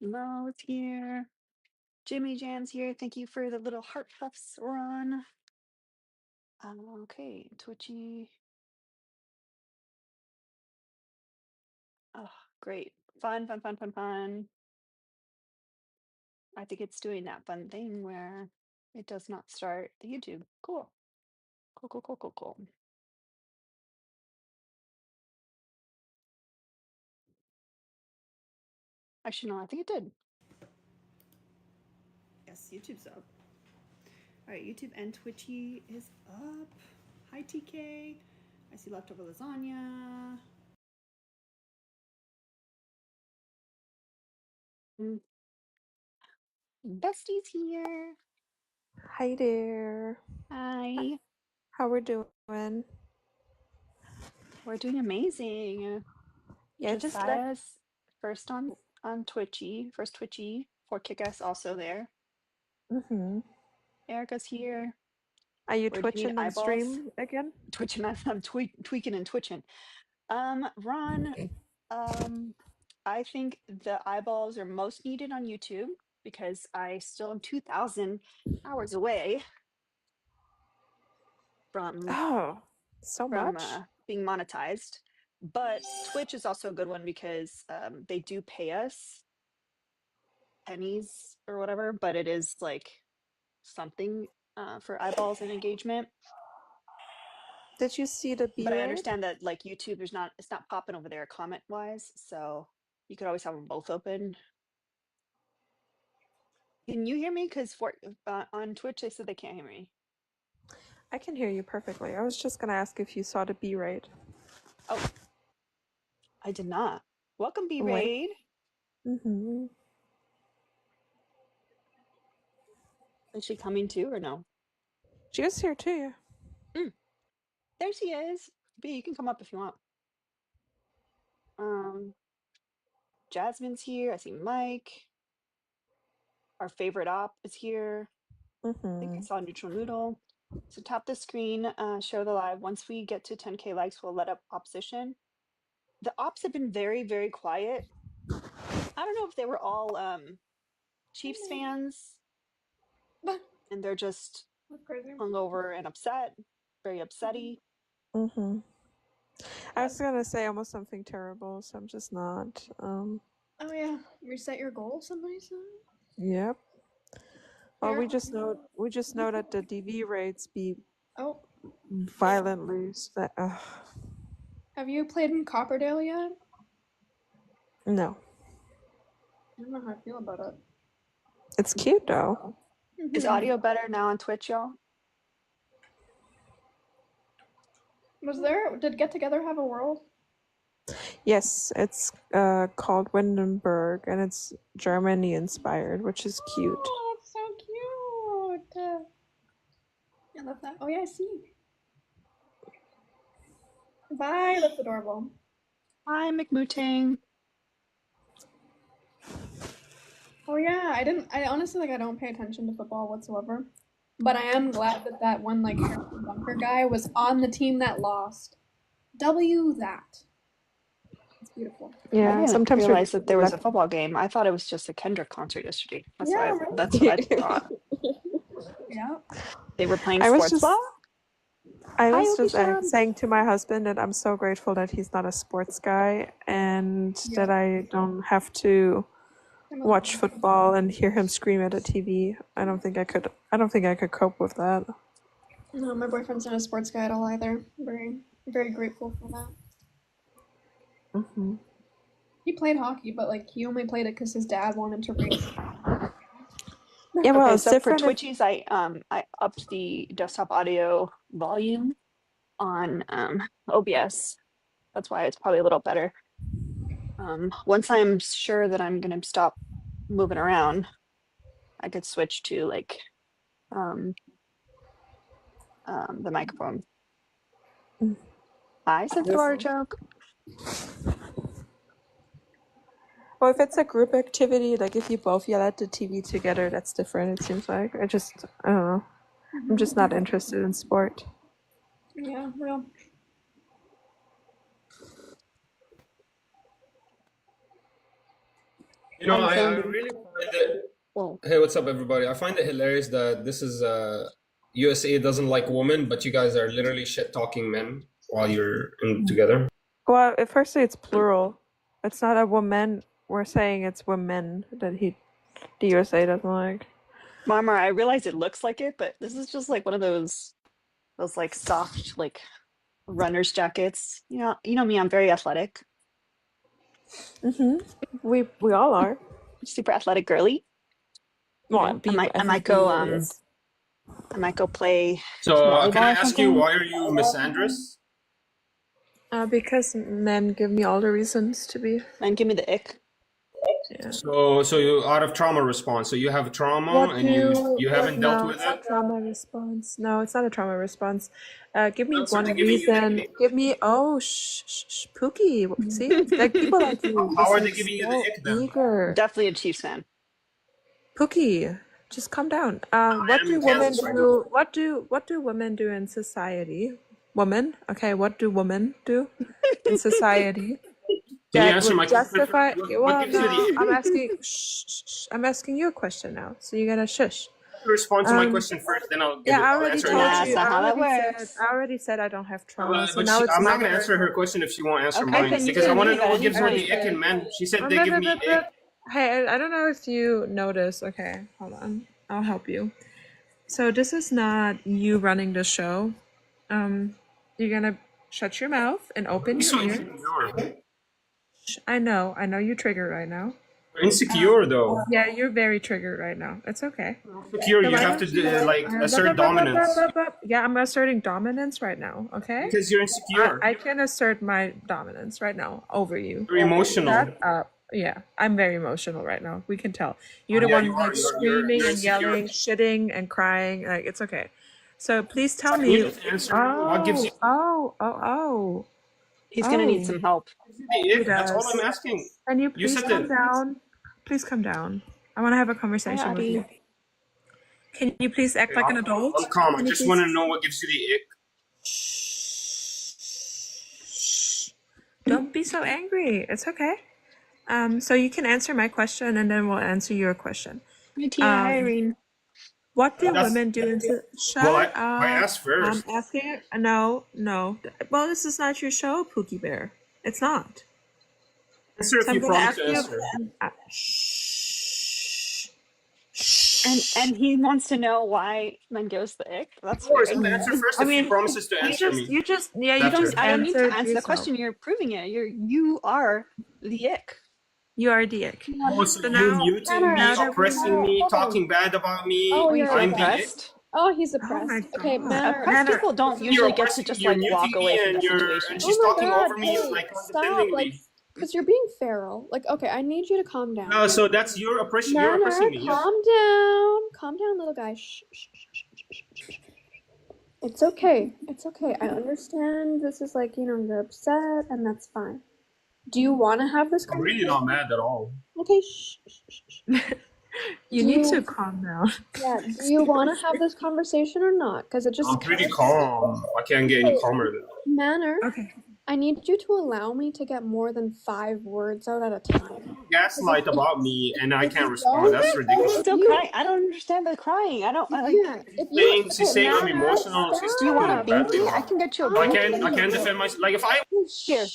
Mo's here. Jimmy Jan's here. Thank you for the little heart puffs, Ron. Okay, Twitchy. Oh, great. Fun. I think it's doing that fun thing where it does not start the YouTube. Cool. Cool. Actually, no, I think it did. Yes, YouTube's up. All right, YouTube and Twitchy is up. Hi, TK. I see leftover lasagna. Bestie's here. Hi there. Hi. How we're doing? We're doing amazing. Yeah, just let. Josiah's first on Twitchy, first Twitchy. For Kick-Ass also there. Erica's here. Are you We're doing twitching on eyeballs. stream again? Twitching. I'm tweaking and twitching. Ron. I think the eyeballs are most needed on YouTube because I still am 2,000 hours away from Oh, so from much? being monetized. But Twitch is also a good one because they do pay us pennies or whatever, but it is like something for eyeballs and engagement. Did you see the But I B-raid? understand that like YouTube, it's not popping over there comment wise, so you could always have them both open. Can you hear me? Because for on Twitch they said they can't hear me. I can hear you perfectly. I was just gonna ask if you saw the B-raid. Oh, I did not. Welcome, B Like, Raid. Is she coming too or no? she was here too. There she is. B, you can come up if you want. Jasmine's here. I see Mike. Our favorite op is here. I think I saw Neutral Noodle. So tap the screen, show the live. Once we get to 10K likes, we'll let up opposition. The ops have been very, very quiet. I don't know if they were all Chiefs fans and they're just hungover and upset, very upsetty. I was gonna say almost something terrible, so I'm just not. Oh yeah, reset your goal. Somebody said. Yep. Well, we just know that the DV rates be violently. Have you played in Copperdale yet? No. I don't know how I feel about it. It's cute though. Is audio better now on Twitch, y'all? Did Get Together have a world? Yes, it's called Windenburg, and it's Germany inspired, which is cute. Oh, that's so cute. I love that. Oh yeah, I see. Bye. That's adorable. Hi, McMooting. Oh yeah, I honestly I don't pay attention to football whatsoever, but I am glad that one bunker guy was on the team that lost. W that. It's beautiful. Yeah, I didn't sometimes realize that there was a football game. I thought it was just a Kendrick concert yesterday. That's what I thought. Yeah. They were playing I was sports just, ball? I Hi, was just Obi-chan. saying to my husband that I'm so grateful that he's not a sports guy and that I don't have to watch football and hear him scream at a TV. I don't think I could cope with that. No, my boyfriend's not a sports guy at all either. Very, very grateful for that. He played hockey, but he only played it because his dad wanted to race. Yeah, well, Okay, it's so for different. Twitchies, I upped the desktop audio volume on OBS. That's why it's probably a little better. Once I'm sure that I'm gonna stop moving around, I could switch to the microphone. Hi, Sensitive Artichoke. Well, if it's a group activity, like if you both yell at the TV together, that's different, it seems like. I don't know. I'm just not interested in sport. Yeah, real. How you I feeling, dude? really find it. Whoa. Hey, what's up, everybody? I find it hilarious that this is USA doesn't like women, but you guys are literally shit talking men while you're together. Well, at first it's plural. It's not a woman. We're saying it's women that the USA doesn't like. Mama, I realize it looks like it, but this is just like one of those like soft like runner's jackets. You know me, I'm very athletic. We all are. Super athletic girly. Well, I might go I might go play So, some can I volleyball or ask you, something. why are you misandrous? Because men give me all the reasons to be. And give me the ick. Yeah. So you out of trauma response. So you have trauma and you haven't dealt No, with it's not it. trauma response. No, it's not a trauma response. Give me So one they're giving you the reason. ick. Give me Pookie. See, like people like you, How just are they like giving you the so ick then? eager. Definitely a Chiefs fan. Pookie, just calm down. I What am do in women Kansas right now. do? What do women do in society? Women, okay. What do women do in society Can you that answer would my question first? justify? What Well, gives you the no, ick? I'm asking. I'm asking you a question now, so you gotta shush. Respond to my Um, question first, then yeah, I I'll already answer in told your Nah, you. that's question. not how that works. I already said I don't have trauma, so But now it's I'm not my gonna answer turn. her question if she won't answer Okay, mine then you because I can want to leave know at what any gives her Already the point. ick in said. men. She said they give me ick. Hey, I don't know if you notice. Okay, hold on. I'll help you. So this is not you running the show. You're gonna shut your mouth and open You're your so ear. insecure. I know you're triggered right now. You're insecure though. Yeah, you're very triggered right now. It's okay. Insecure, So you why have to don't you like assert dominance Yeah, I'm asserting dominance right now, okay? because you're insecure. I can assert my dominance right now over you. You're emotional. Shut up. Yeah, I'm very emotional right now. We can tell. You're the Yeah, one you are. like screaming You're and insecure. yelling, shitting and crying. Like it's okay. So please tell Can you me. just answer what gives you He's gonna need Oh. some help. the He ick? That's all I'm does. asking. Can you You please said calm that. down? Please calm down. I want to have a Hi, conversation with you. Audie. Can you please act Okay, like an adult? I'm calm. I Can you just want please? to know what gives you the ick. Shh. Don't be so angry. It's okay. So you can answer my question and then we'll answer your question. Hi, Tia. Hi, Um, Irene. what do That's women do in well, Shut I up. asked I'm first. asking. No, no. Well, this is not your show, Pookie Bear. It's not. Answer So if I'm you gonna promise ask to you. answer. Shh. And Shh. he wants to know why men goes the ick. Of That's course, weird. but answer first I if he mean, promises to answer me You after. don't. I don't need to answered answer the yourself. question. You're proving it. You are the ick. You are the ick. Oh, so So you now, muting Tanner, me, now that we oppressing Tanner, me, hold on. talking bad about Oh, me. Oh, you feel I'm you're. the ick. oppressed? Oh, he's Oh my oppressed. Okay, god. Manor. Oppressed Nana, people don't You're usually get to oppressing me. just You're like walk muting me, away from and the situation. Oh she's my talking God! over me Hey, like stop! Like, condescendingly. because you're being feral. Like, okay, I need you to calm down. So that's your oppression. You're Manor, oppressing me. Yes. calm down. Calm down, little guy. Shh, shh, shh, shh, shh, shh, shh. It's okay. It's okay. I understand this is like, you're upset, and that's fine. Do you want to have this I'm really conversation? not mad at all. Okay, shh, shh, shh, shh. you need to calm down. Yeah, do you want to have this conversation or not? Because it just I'm pretty calm. I can't get any calmer than that. Manor, Okay. I need you to allow me to get more than 5 words out at a time. Gaslight about me, and I If can't you respond. That's don't, ridiculous. if Still you, crying. I don't understand the crying. I like. yeah, if you, She's saying I'm Manor, emotional. She's Do you want a talking stop. badly binky? I about can me. get you a So binky. I can't defend myself. Like if Here,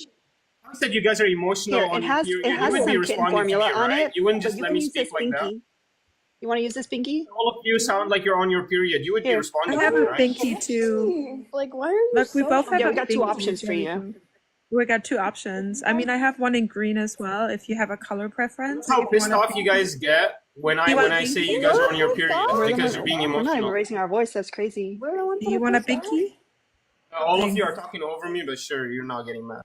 I said you guys are emotional here. on your It period, you has would be some kitten responding to me, formula on right? it, You wouldn't but just you let can me use speak this like that. binky. You want to use this binky? All of you sound like you're on your period. You would be Here. I responding to have me, a right? binky too. Like, why are you Look, we so both have Yeah, a we got two binky. options for you. We got 2 options. I mean, I have one in green as well. If you have a color preference, That's how like if you pissed want off you guys get when you want a I say binky? you guys are on your period We're because you're being not even emotional. raising our voice. That's crazy. We're the ones Do that you are want a pissed off. binky? All of Thanks. you are talking over me, but sure, you're not getting mad.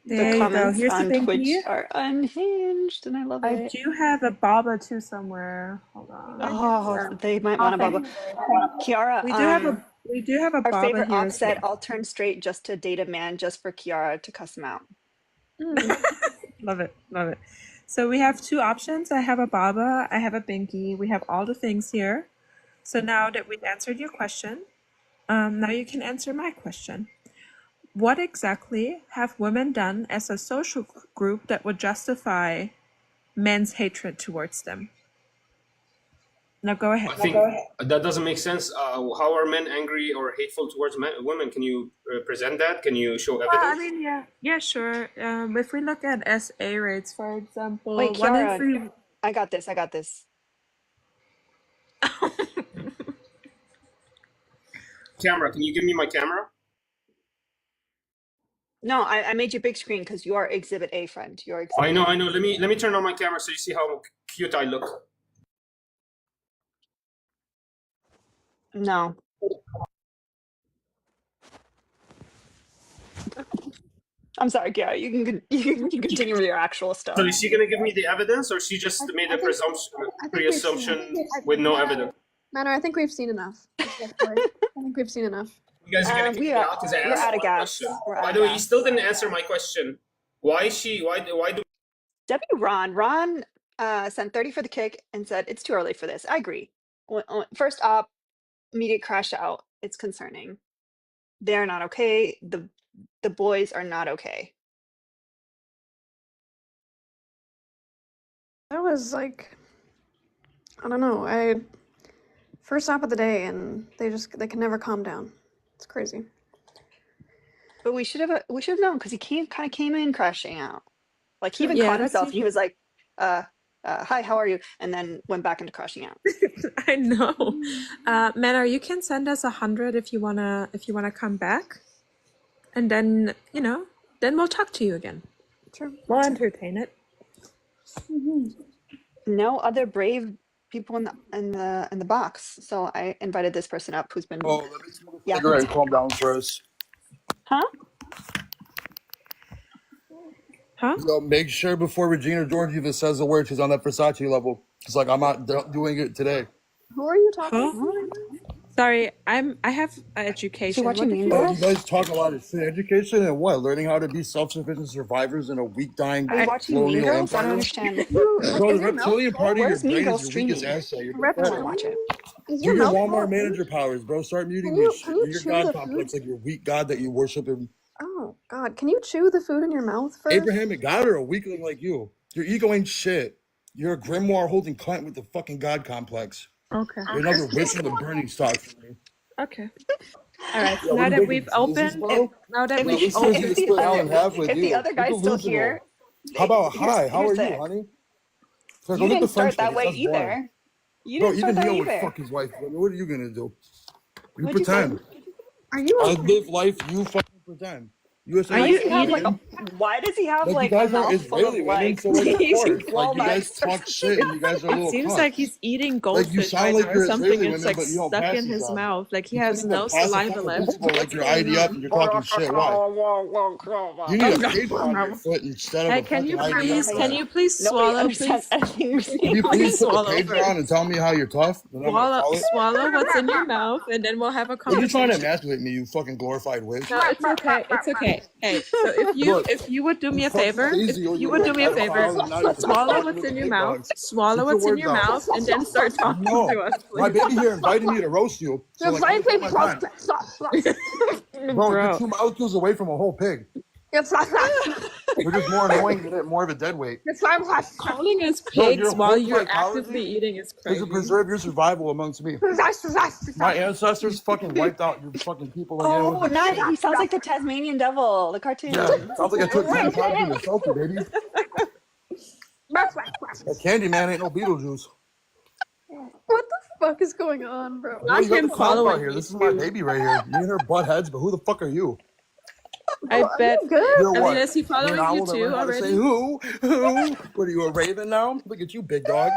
The There you go. comments Here's the on binky. Twitch are unhinged, and I love I it. do have a baba too somewhere. Hold on. Oh, they might want to bubble. Kiara, We do have a our baba favorite here op as said, well. "I'll turn straight just to date a man, just for Kiara to cuss him out." Love it, love it. So we have 2 options. I have a baba, I have a binky. We have all the things here. So now that we've answered your question, now you can answer my question. What exactly have women done as a social group that would justify men's hatred towards them. Now go ahead. I think that doesn't make sense. How are men angry or hateful towards women? Can you present that? Can you show I evidence? mean, yeah, sure. If we look at SA rates, for example, Wait, one in Kiara, three. I got this. Camera, can you give me my camera? No, I made you big screen because you are Exhibit A, friend. You're Exhibit I know. Let me turn on my camera so you see how cute I look. No. I'm sorry, Kiara. You can continue with your actual stuff. So is she gonna give me the evidence, or she just made a pre-assumption with no evidence? Manor, I think we've seen enough. I think we've seen enough. You guys are gonna kick me out because I we're asked out of one gas. question. We're out By of the way, you gas. still didn't answer my question. Why do Ron sent 30 for the kick and said it's too early for this. I agree. First op, immediate crash out. It's concerning. They're not okay. The boys are not okay. That was like, I don't know. First stop of the day, and they can never calm down. It's crazy. But we should have known because he kind of came in crashing out. Like he even Yeah, caught that's himself and he was like, hi, how are you? And then went back into crashing out. I know. Manor, you can send us 100 if you wanna come back, and then then we'll talk to you again. Sure. We'll entertain it. No other brave people in the box. So I invited this person up who's been. Oh, let me smoke a cigarette and calm down first. Huh? Huh? Yo, make sure before Regina George even says the word, she's on that Versace level. It's like I'm not doing it today. Who are you talking Huh? to? Sorry, I have education. watching What did Mean you- Girls? You guys talk a lot of shit. Education and what? Learning how to be self-sufficient survivors in a weak, dying Are you watching Mean colonial Girls? I don't empire. understand. Bro, the reptilian part of your Where's Mean brain Girls is your weakest streaming? asset. You're I want to pathetic. watch it. Is Do your your mouth Walmart full? manager powers, bro. Start muting Can me. you Your chew God the complex, food? like your weak God that you worship in. Oh God! Can you chew the food in your mouth first? Abrahamic God or a weakling like you? Your ego ain't shit. You're a grimoire holding cunt with the fucking God complex. Okay. You're another witch in the burning stock for me. Okay. All right. Yeah, now what that are you we've making Jesus, opened, bro? now that If No, we've this is if gonna the split hell in other half with if the you. other You're guy's still delusional. here, How about hi? How here's are the you, heck. honey? So go You look the didn't start French that lady. way That's boring. either. You Bro, didn't start even that Neo would either. fuck his wife. I mean, what are you gonna do? You What'd you say? pretend. Are you I okay? live life. You fucking pretend. USA. Are Why you does he have like eating? why does he have Like you like a guys are mouth full of Israeli women, like so like of course, like you walnuts guys or talk something? shit and you guys are It little seems cunts. like he's eating Like you goldfish sound right like now or you're something. Israeli It's women, like but you don't stuck pass in each his other. mouth. Like he You can't has even no pass a saliva fucking left. principle like What's your going IDF on? and you're talking shit. Why? You need a paper on your foot instead of Hey, a fucking IDF. can you please Nobody swallow, understands please? anything you're Can Can you you saying. please please put the swallow pager first? on and tell me how you're tough? Then I'm gonna follow it. Swallow what's in your mouth, and then we'll have a What are you trying to conversation. emasculate me, you fucking glorified witch? No, it's okay. It's okay. Hey, so Look, if you would do me you a fucking favor, if lazy or you you would little do me a favor, pedophile and now you're swallow fucking what's with in the your big mouth, dogs. swallow Get your what's in words your out. mouth, and then start talking No, to us, my please. baby here invited me to roast you. So like, I'm gonna take my time. Bro, you're 2 molecules away from a whole pig. You're just more annoying and more of a dead weight. Calling us No, pigs your while whole you're psychology actively eating is is to crazy. preserve your survival amongst me. My ancestors fucking wiped out your fucking people like animals. Oh, and not shit. he sounds like the Tasmanian devil, the cartoon. Yeah, sounds like I took 10 times in a selfie, baby. That candy man ain't no Beetlejuice. What the fuck is going on, bro? Well, you got him the clown following out here. me This is my too. baby right here. Me and her butt heads, but who the fuck are you? I bet. Good. You're I what? mean, is he You're following an you owl that too learned how to say already? who? Who? What are you, a raven now? Look at you, big dog.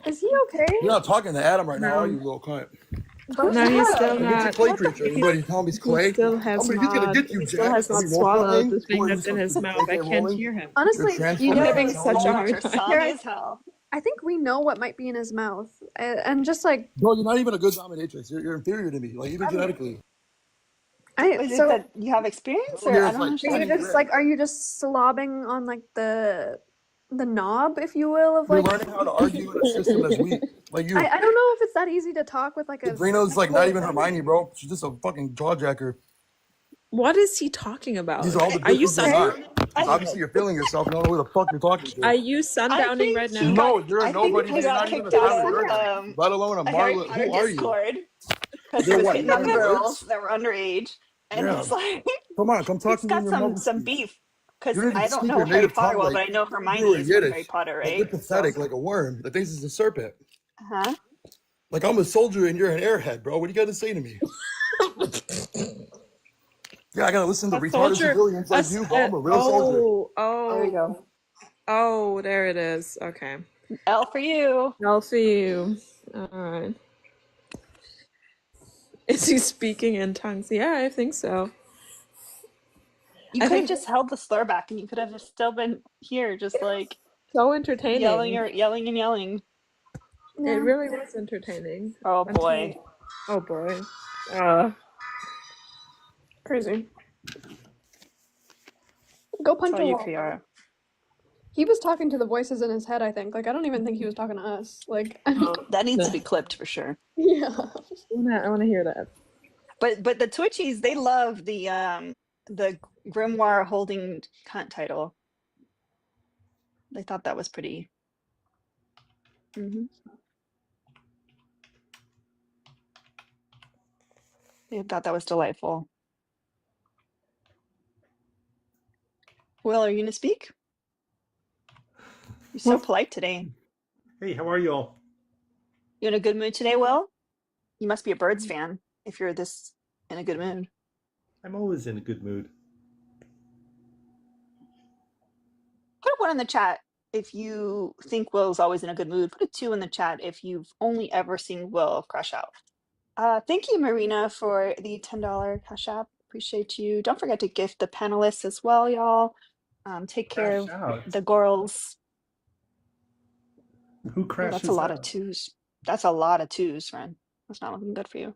Is he okay? You're not talking to Adam right now, are No. you, little cunt? No, he's still Look at your not. clay creature. Everybody tell me he's He clay. still has Somebody, he's gonna not. get you, He still Jack. has Have not you rolled swallowed something? the thing What are you that's in his fucking mouth. I AK can't rolling? hear him. Honestly, You're you You're know, having transforming. such a hard Every time. time. Salty as hell. I think we know what might be in his mouth, and just like Bro, you're not even a good dominatrix. You're inferior to me, like even genetically. Is it so. that you have experience Little or I hair's don't like understand? Are you just like, are you just slobbing on like the knob, if you will, of You're like? learning how to argue in a system that's weak, like you. I don't know if it's that easy to talk with like a. Adreno's like not even Hermione, bro. She's just a fucking jawjacker. What is he talking about? These are all the Are you bitches you're Sunny? not. Obviously, you're feeling yourself. You don't know who the fuck you're talking to. Are you sundowning right now? No, you're a I think nobody. he You're got not even a kicked out Tyler of Durden, let alone a a Harry Marla. Potter Who are you? Discord because he They're was what? hitting You're on not girls nerds? that were underage, and Yeah. he's like, Come on, come talk he's to me in got your some mother's. beef You because don't even I don't speak know your Harry native Potter tongue well, like but I know Hebrew Hermione or is from Harry Yiddish. Potter, Like you're right? So, pathetic, like a worm that thinks it's a serpent. huh? Like I'm a soldier and you're an airhead, bro. What do you got to say to me? Yeah, I gotta listen to A retarded soldier. civilians like you, bro. I'm a real soldier. There you go. Oh, there it is. Okay. L for you. I'll see you. All right. Is he speaking in tongues? Yeah, I think so. You I could have think just held the slur back, and you could have still been here, just like so entertaining. yelling and yelling. It really was entertaining. Oh boy. Oh boy. Crazy. Go punch Tell a you, wall. Kiara. He was talking to the voices in his head, I think. Like, I don't even think he was talking to us. Like, That needs to be clipped for sure. yeah. I want to hear that. But the Twitchies, they love the Grimoire holding cunt title. They thought that was pretty. They thought that was delightful. Will, are you gonna speak? You're so polite today. Hey, how are you all? You in a good mood today, Will? You must be a Birds fan if you're this in a good mood. I'm always in a good mood. Put a 1 in the chat if you think Will's always in a good mood. Put a 2 in the chat if you've only ever seen Will crash out. Thank you, Marina, for the $10 cash app. Appreciate you. Don't forget to gift the panelists as well, y'all. Take care of the girls. Who Oh, crashes that's a lot of out? 2s. That's a lot of 2s, friend. That's not looking good for you.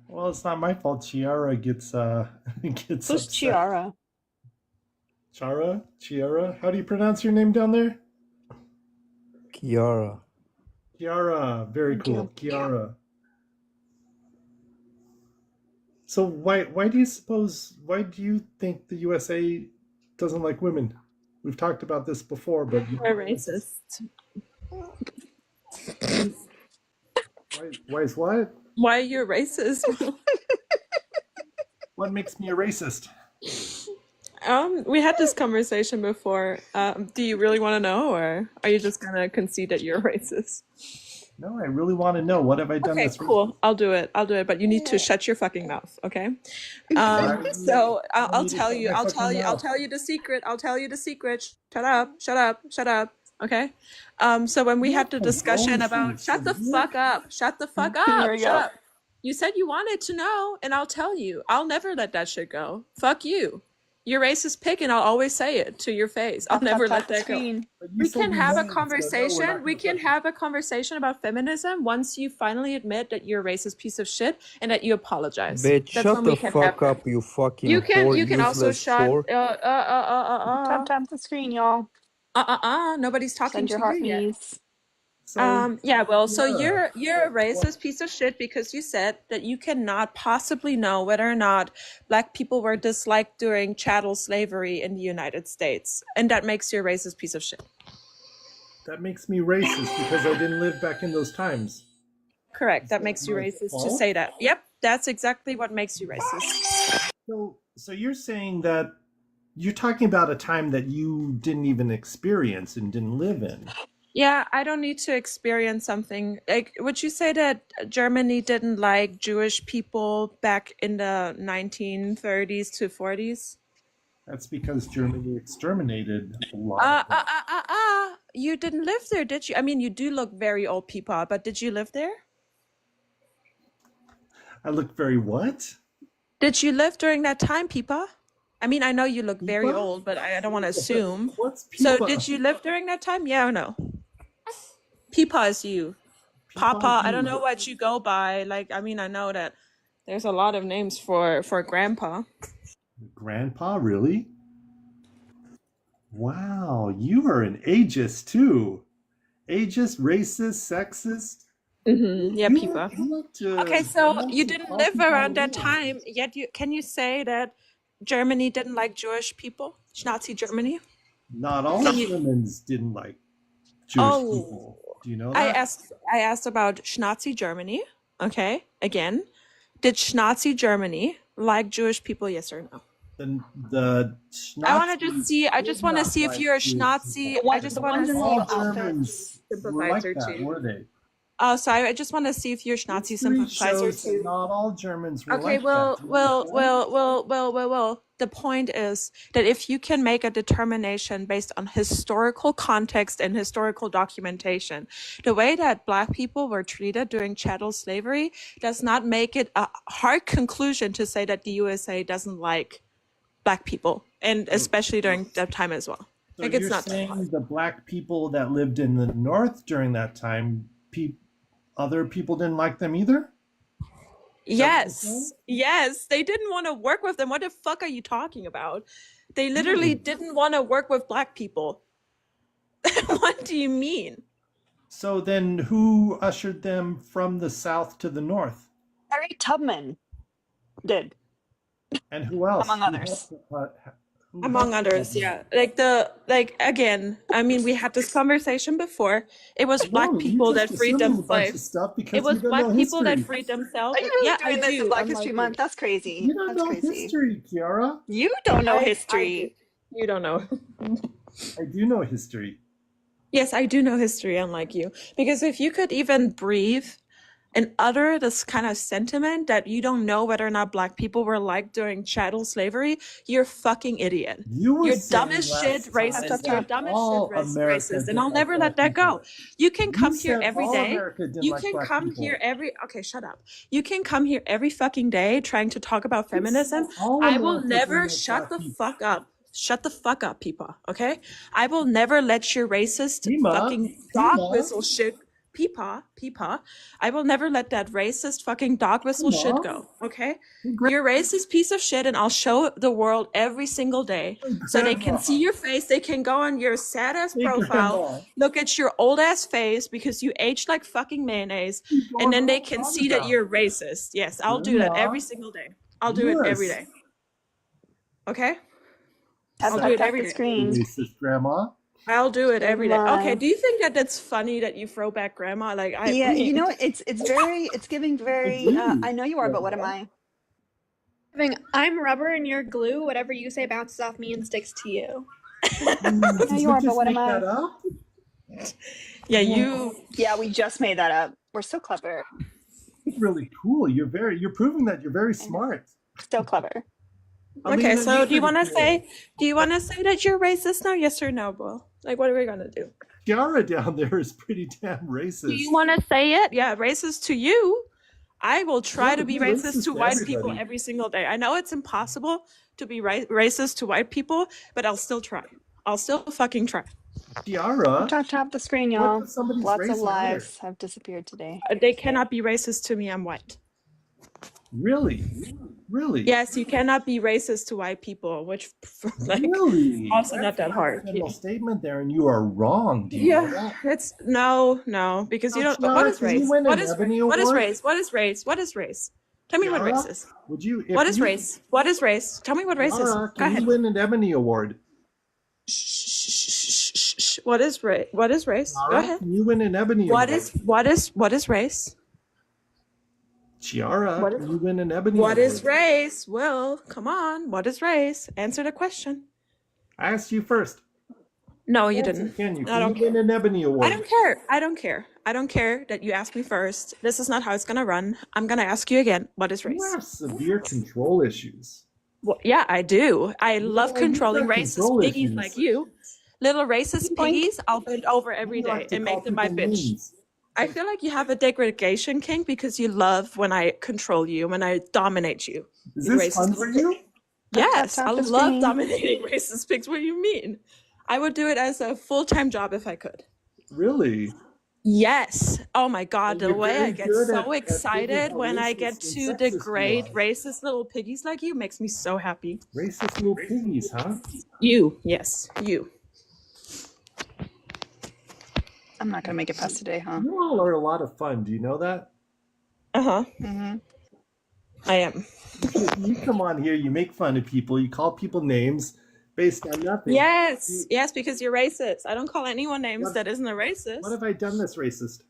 Well, it's not my fault. Chiara gets gets Who's upset. Chiara? Chiara? How do you pronounce your name down there? Kiara. Chiara. Very Thank cool. you. Chiara. So why do you think the USA doesn't like women? We've talked about this before, but We're racist. Why is what? Why are you racist? What makes me a racist? We had this conversation before. Do you really want to know, or are you just gonna concede that you're racist? No, I really want to know. What have I done Okay, that's cool. I'll do it. But you need to shut your fucking mouth, okay? So I'll tell you the secret. I'll tell you the secret. Shut up. Okay. So when we had the discussion about shut the fuck up, There we shut go. up. You said you wanted to know, and I'll tell you. I'll never let that shit go. Fuck you. You're racist pig, and I'll always say it to your face. I'll never let that go. We can have a conversation. We can have a conversation about feminism once you finally admit that you're a racist piece of shit and that you apologize. Bitch, That's shut when the we can fuck have up, you fucking You can whore, also useless shut. whore. Tap the screen, y'all. Nobody's talking Send your to heart you yet. me's. Yeah, well, so you're a racist piece of shit because you said that you cannot possibly know whether or not black people were disliked during chattel slavery in the United States, and that makes you a racist piece of shit. That makes me racist because I didn't live back in those times. Correct. That makes you racist to say that. Yep, that's exactly what makes you racist. So you're saying that you're talking about a time that you didn't even experience and didn't live in. Yeah, I don't need to experience something. Like, would you say that Germany didn't like Jewish people back in the 1930s to 40s? That's because Germany exterminated a lot of them. You didn't live there, did you? I mean, you do look very old, Peepaw, but did you live there? I look very what? Did you live during that time, Peepaw? I mean, I know you look very old, but I don't want to assume. What's Peepaw? So did you live during that time? Yeah or no? Peepaw is you. Papa, I don't know what you go by. Like, I mean, I know that there's a lot of names for grandpa. Grandpa, really? Wow, you are an ageist too. Ageist, racist, sexist. Yeah, Peepaw. Okay, so you didn't live around that time, yet can you say that Germany didn't like Jewish people? Nazi Germany? Not all Germans didn't like Jewish people. Do you know I that? asked about Nazi Germany. Okay, again, did Nazi Germany like Jewish people? Yes or no? The I want to just Nazis see. I did just want to not see if like you're a Jewish Nazi. people. I The just want to ones in see the All if you're a Germans outfits. were like sympathizer that, too. were they? Oh, so I just want to see if you're a Nazi History sympathizer shows that too. not all Germans were Okay, like that. Do you understand? The point is that if you can make a determination based on historical context and historical documentation, the way that Black people were treated during chattel slavery does not make it a hard conclusion to say that the USA doesn't like Black people, and especially during that time as well. So Like, it's you're not that hard. saying the black people that lived in the north during that time, other people didn't like them either? Is that what you're saying? Yes, they didn't want to work with them. What the fuck are you talking about? They literally Really? didn't want to work with Black people. What do you mean? So then who ushered them from the south to the north? Harriet Tubman did, And who else? among others. Who Among helped others, them? yeah. Again, I mean, we had this conversation before. It was Black No, you people just that freed assuming a bunch of themselves. stuff It because you was don't know Black people that history. freed Are themselves. you really Yeah, I doing this in do. Black History Unlike Month? you. That's crazy. You don't That's know crazy. history, Kiara. You don't know I do. history. You don't know. I do know history. Yes, I do know history, unlike you. Because if you could even breathe and utter this kind of sentiment that you don't know whether or not Black people were like during chattel slavery, you're a fucking idiot. You were You're dumb saying as shit last racist. time You're that dumb as shit all America racist. And I'll didn't like never let black that go. people. You can come You here said every all day. America didn't You like can black come people. here every okay, shut up. You can come here every fucking day trying to talk about You said feminism. all I will America never didn't like shut black the people. fuck up. Shut the fuck up, people. Okay? I will never let your racist fucking dog whistle shit. Peepaw. I will never let that racist fucking dog whistle shit go. Okay? You're a racist piece of shit, and I'll show the world every single day so they can see your face. They can go on your sad ass profile, look at your old ass face because you aged like fucking mayonnaise, and then they can see that you're racist. Yes, I'll do that every single day. I'll do it every day. Okay? I'll do it every day. Screen. Racist grandma. I'll do it every day. Okay, Live. do you think that that's funny that you throw back grandma? Like, Yeah, you know, it's giving very. do. I know you are, but what am I? I'm rubber and you're glue. Whatever you say bounces off me and sticks to you. I know you are, but what am I? Up? Yeah, you. Yeah, we just made that up. We're so clever. It's really cool. You're proving that you're very smart. So clever. Okay, so do you want to say that you're racist now? Yes or no, Will? Like, what are we gonna do? Kiara down there is pretty damn racist. Do you want to say it? Yeah, racist to you. I will try to be racist to white people every single day. I know it's impossible to be racist to white people, but I'll still try. I'll still fucking try. Kiara, Tap the screen, y'all. Lots race of lives have disappeared today. They cannot be racist to me. I'm white. Really? Yes, you cannot be racist to white people, which really? also not that hard. General statement there, and you are wrong. Do you know that? It's no, because you don't. Kiara, What is race? What is race? What is race? What is race? Tell me what race is. Would you? What is race? What is race? Tell me what race is. Go ahead. You win an Ebony Award? What is race? What is race? Go ahead. Can you win an Ebony Award? What is race? Chiara, can you win an Ebony Award? What is race? Will, come on. What is race? Answer the question. I asked you first. No, you didn't. Can you? I don't win an Ebony Award? I don't care that you asked me first. This is not how it's gonna run. I'm gonna ask you again. What is race? You have severe control issues. Well, yeah, I do. I love controlling racist piggies like you. Little racist piggies, I'll bend over every day and make them my bitch. I feel like you have a degradation kink because you love when I control you, when I dominate you. Is this fun for you? Yes, I love dominating racist pigs. What do you mean? I would do it as a full-time job if I could. Really? Yes. Oh my God, the way I get so excited when I get to degrade racist little piggies like you makes me so happy. Racist little piggies, huh? You, yes, you. I'm not gonna make it past today, huh? You all are a lot of fun. Do you know that? Uh-huh. Mm-hmm. I am. You come on here, you make fun of people, you call people names based on nothing. Yes, because you're racist. I don't call anyone names that isn't a racist. What have I done that's racist?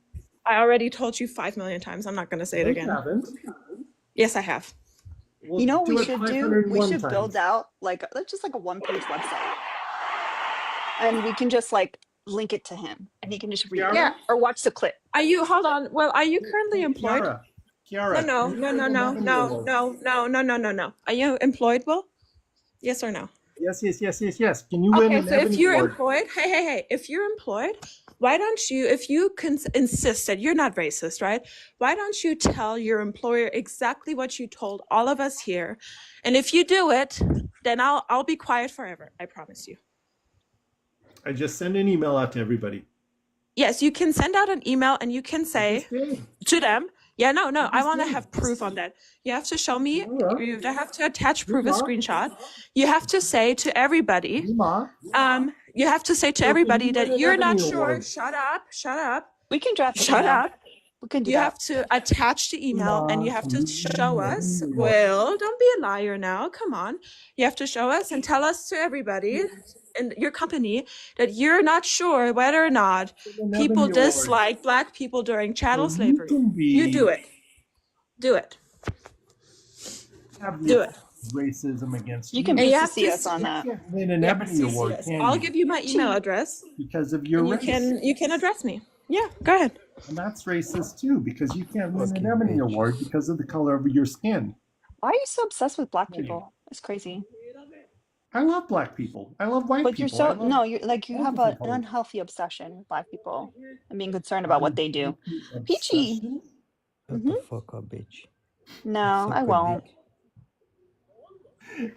I already told you 5 million times. I'm not going to say it again. You haven't. Yes, I have. Well, You know what we it should do? 501 We should times. build out like just like a one-page website, and we can just like link it to him, and he can just read Kiara? it or watch the clip. Hold on. Well, are you currently employed? Kiara. No. Are you employed, Will? Yes or no? Yes. Can you win an so if Ebony you're Award? employed, hey, if you're employed, why don't you, if you can insist that you're not racist, right? Why don't you tell your employer exactly what you told all of us here? And if you do it, then I'll be quiet forever. I promise you. I just send an email out to everybody. Yes, you can send out an email and you can say to them, yeah, no, I want to have proof on that. You have to show me, you have to attach proof, a screenshot. You have to say to everybody, you have to say to everybody that you're not sure. Shut up. We can draft. Shut up. We can do You that. have to attach the email and you have to show us. Well, don't be a liar now. Come on. You have to show us and tell us to everybody in your company that you're not sure whether or not people dislike Black people during chattel slavery. You do it. Do it. Do it. Racism against You can see us on that. Win an Ebony Award. I'll give you my email address because of your race. You can address me. Yeah, go ahead. And that's racist too, because you can't win an Ebony Award because of the color of your skin. Why are you so obsessed with Black people? It's crazy. I love Black people. I love white people. But you're you have an unhealthy obsession with Black people and being concerned about what they do. Peachy. Shut the fuck up, bitch. No, I won't.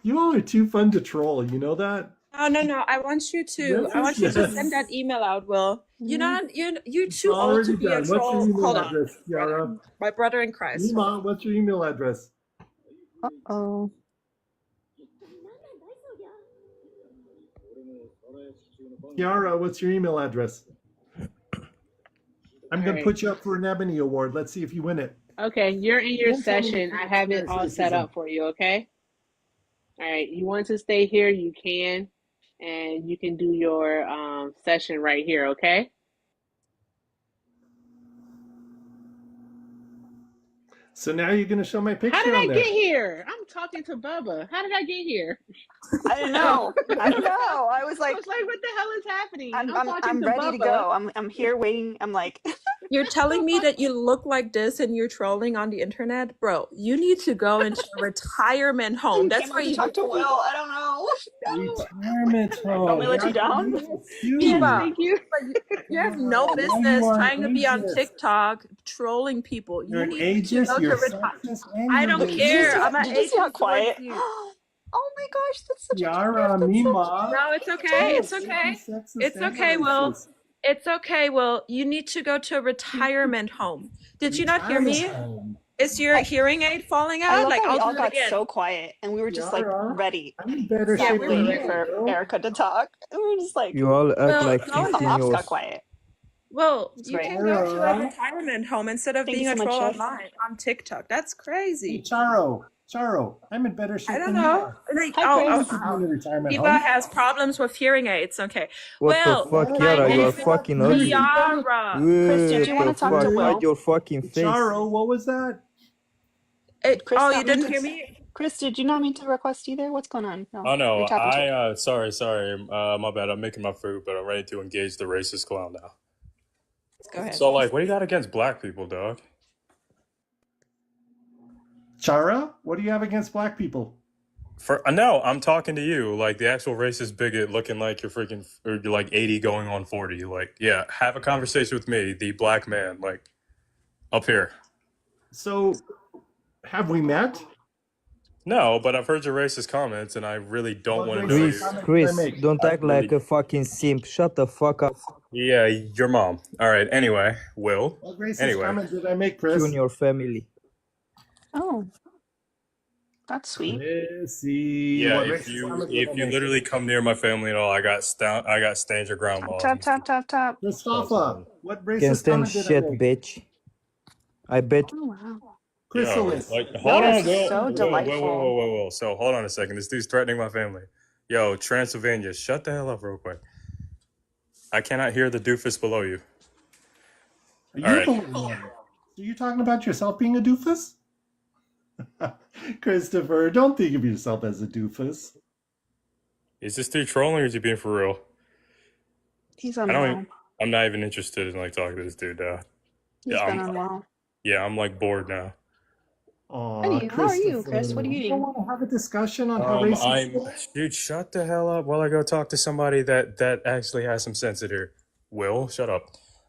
You all are too fun to troll. You know that? No. I want you to send that email out, Will. You're too old to be a troll. Hold on. Kiara? My brother in Christ. Mima, what's your email address? Uh-oh. Kiara, what's your email address? I'm going to put you up for an Ebony Award. Let's see if you win it. Okay, you're in your session. I have it all set up for you, okay? All right, you want to stay here, you can, and you can do your session right here, okay? So now you're going to show my picture. How did I get here? I'm talking to Bubba. How did I get here? I don't know. I was like, what the hell is happening? I'm ready to go. I'm here waiting. I'm like, you're telling me that you look like this and you're trolling on the internet, bro? You need to go into a retirement home. That's where you talk to Will. I don't know. Retirement home. Don't we let you down? Thank you. You have no business trying to be on TikTok trolling people. You need to go to retirement. I don't care. I'm Did you see how quiet? Oh my gosh, that's such a Mima. No, it's okay. It's okay. It's okay, Will. It's okay, Will. You need to go to a retirement home. Did you not hear me? Is your hearing aid falling out? We all got so quiet, and we were just like ready. I'm better we were waiting for Erica to talk. And we were just like, you all act like 15 the ops got quiet. Well, you can go to a retirement home instead of being a troll online on TikTok. That's crazy. Charo, I'm in better shape. I don't know. Eva has problems with hearing aids. Okay. What the fuck, Kiara? You are fucking ugly. Chris, did you want to talk to Will? Your fucking face. Charo, what was that? Chris, you didn't hear me? Chris, did you not mean to request either? What's going on? No, oh no, sorry. My bad. I'm making my food, but I'm ready to engage the racist clown now. Go ahead. So, what do you got against Black people, dog? Chara, what do you have against Black people? No, I'm talking to you, like the actual racist bigot, looking like you're freaking, or you're like 80 going on 40. Like, yeah, have a conversation with me, the Black man, like up here. So, have we met? No, but I've heard your racist comments, and I really don't want to know you. Chris, don't act like a fucking simp. Shut the fuck up. Yeah, your mom. All right. Anyway, Will. What racist comment did I make, Chris? You and your family. Oh, that's sweet. Yeah, if you literally come near my family at all, I got stains your grandma. Top. Mustafa, what racist Can't stand comment did shit, I make? bitch. I bet. Oh wow. Chrysalis. like, hold That on, is Will. so Whoa, delightful. whoa. So, hold on a second. This dude's threatening my family. Yo, Transylvania, shut the hell up real quick. I cannot hear the doofus below you. Are All you right. the one? Are you talking about yourself being a doofus? Christopher, don't think of yourself as a doofus. Is this dude trolling or is he being for real? He's I don't. unwell. I'm not even interested in like talking to this dude. He's been unwell. I'm like bored now. Aw, How are you, Christopher. Chris? What are you You don't eating? want to have a discussion on how racist Dude, shut the hell up while I go talk to somebody that actually has some sense in here. Will, shut up.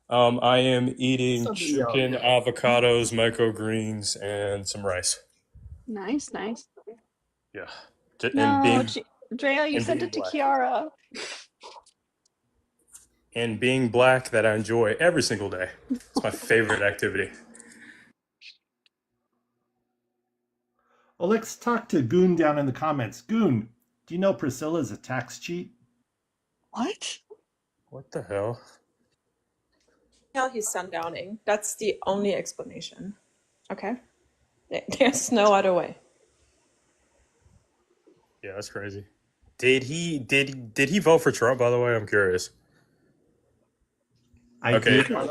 I am eating Somebody else. chicken, avocados, microgreens, and some rice. Nice. Yeah. No, Drea, you and sent being it to black. Kiara. And being black that I enjoy every single day. It's my favorite activity. Well, let's talk to Goon down in the comments. Goon, do you know Priscilla's a tax cheat? What? What the hell? Hell, he's sundowning. That's the only explanation. Okay? There's no other way. Yeah, that's crazy. Did he vote for Trump, by the way? I'm curious. I did. I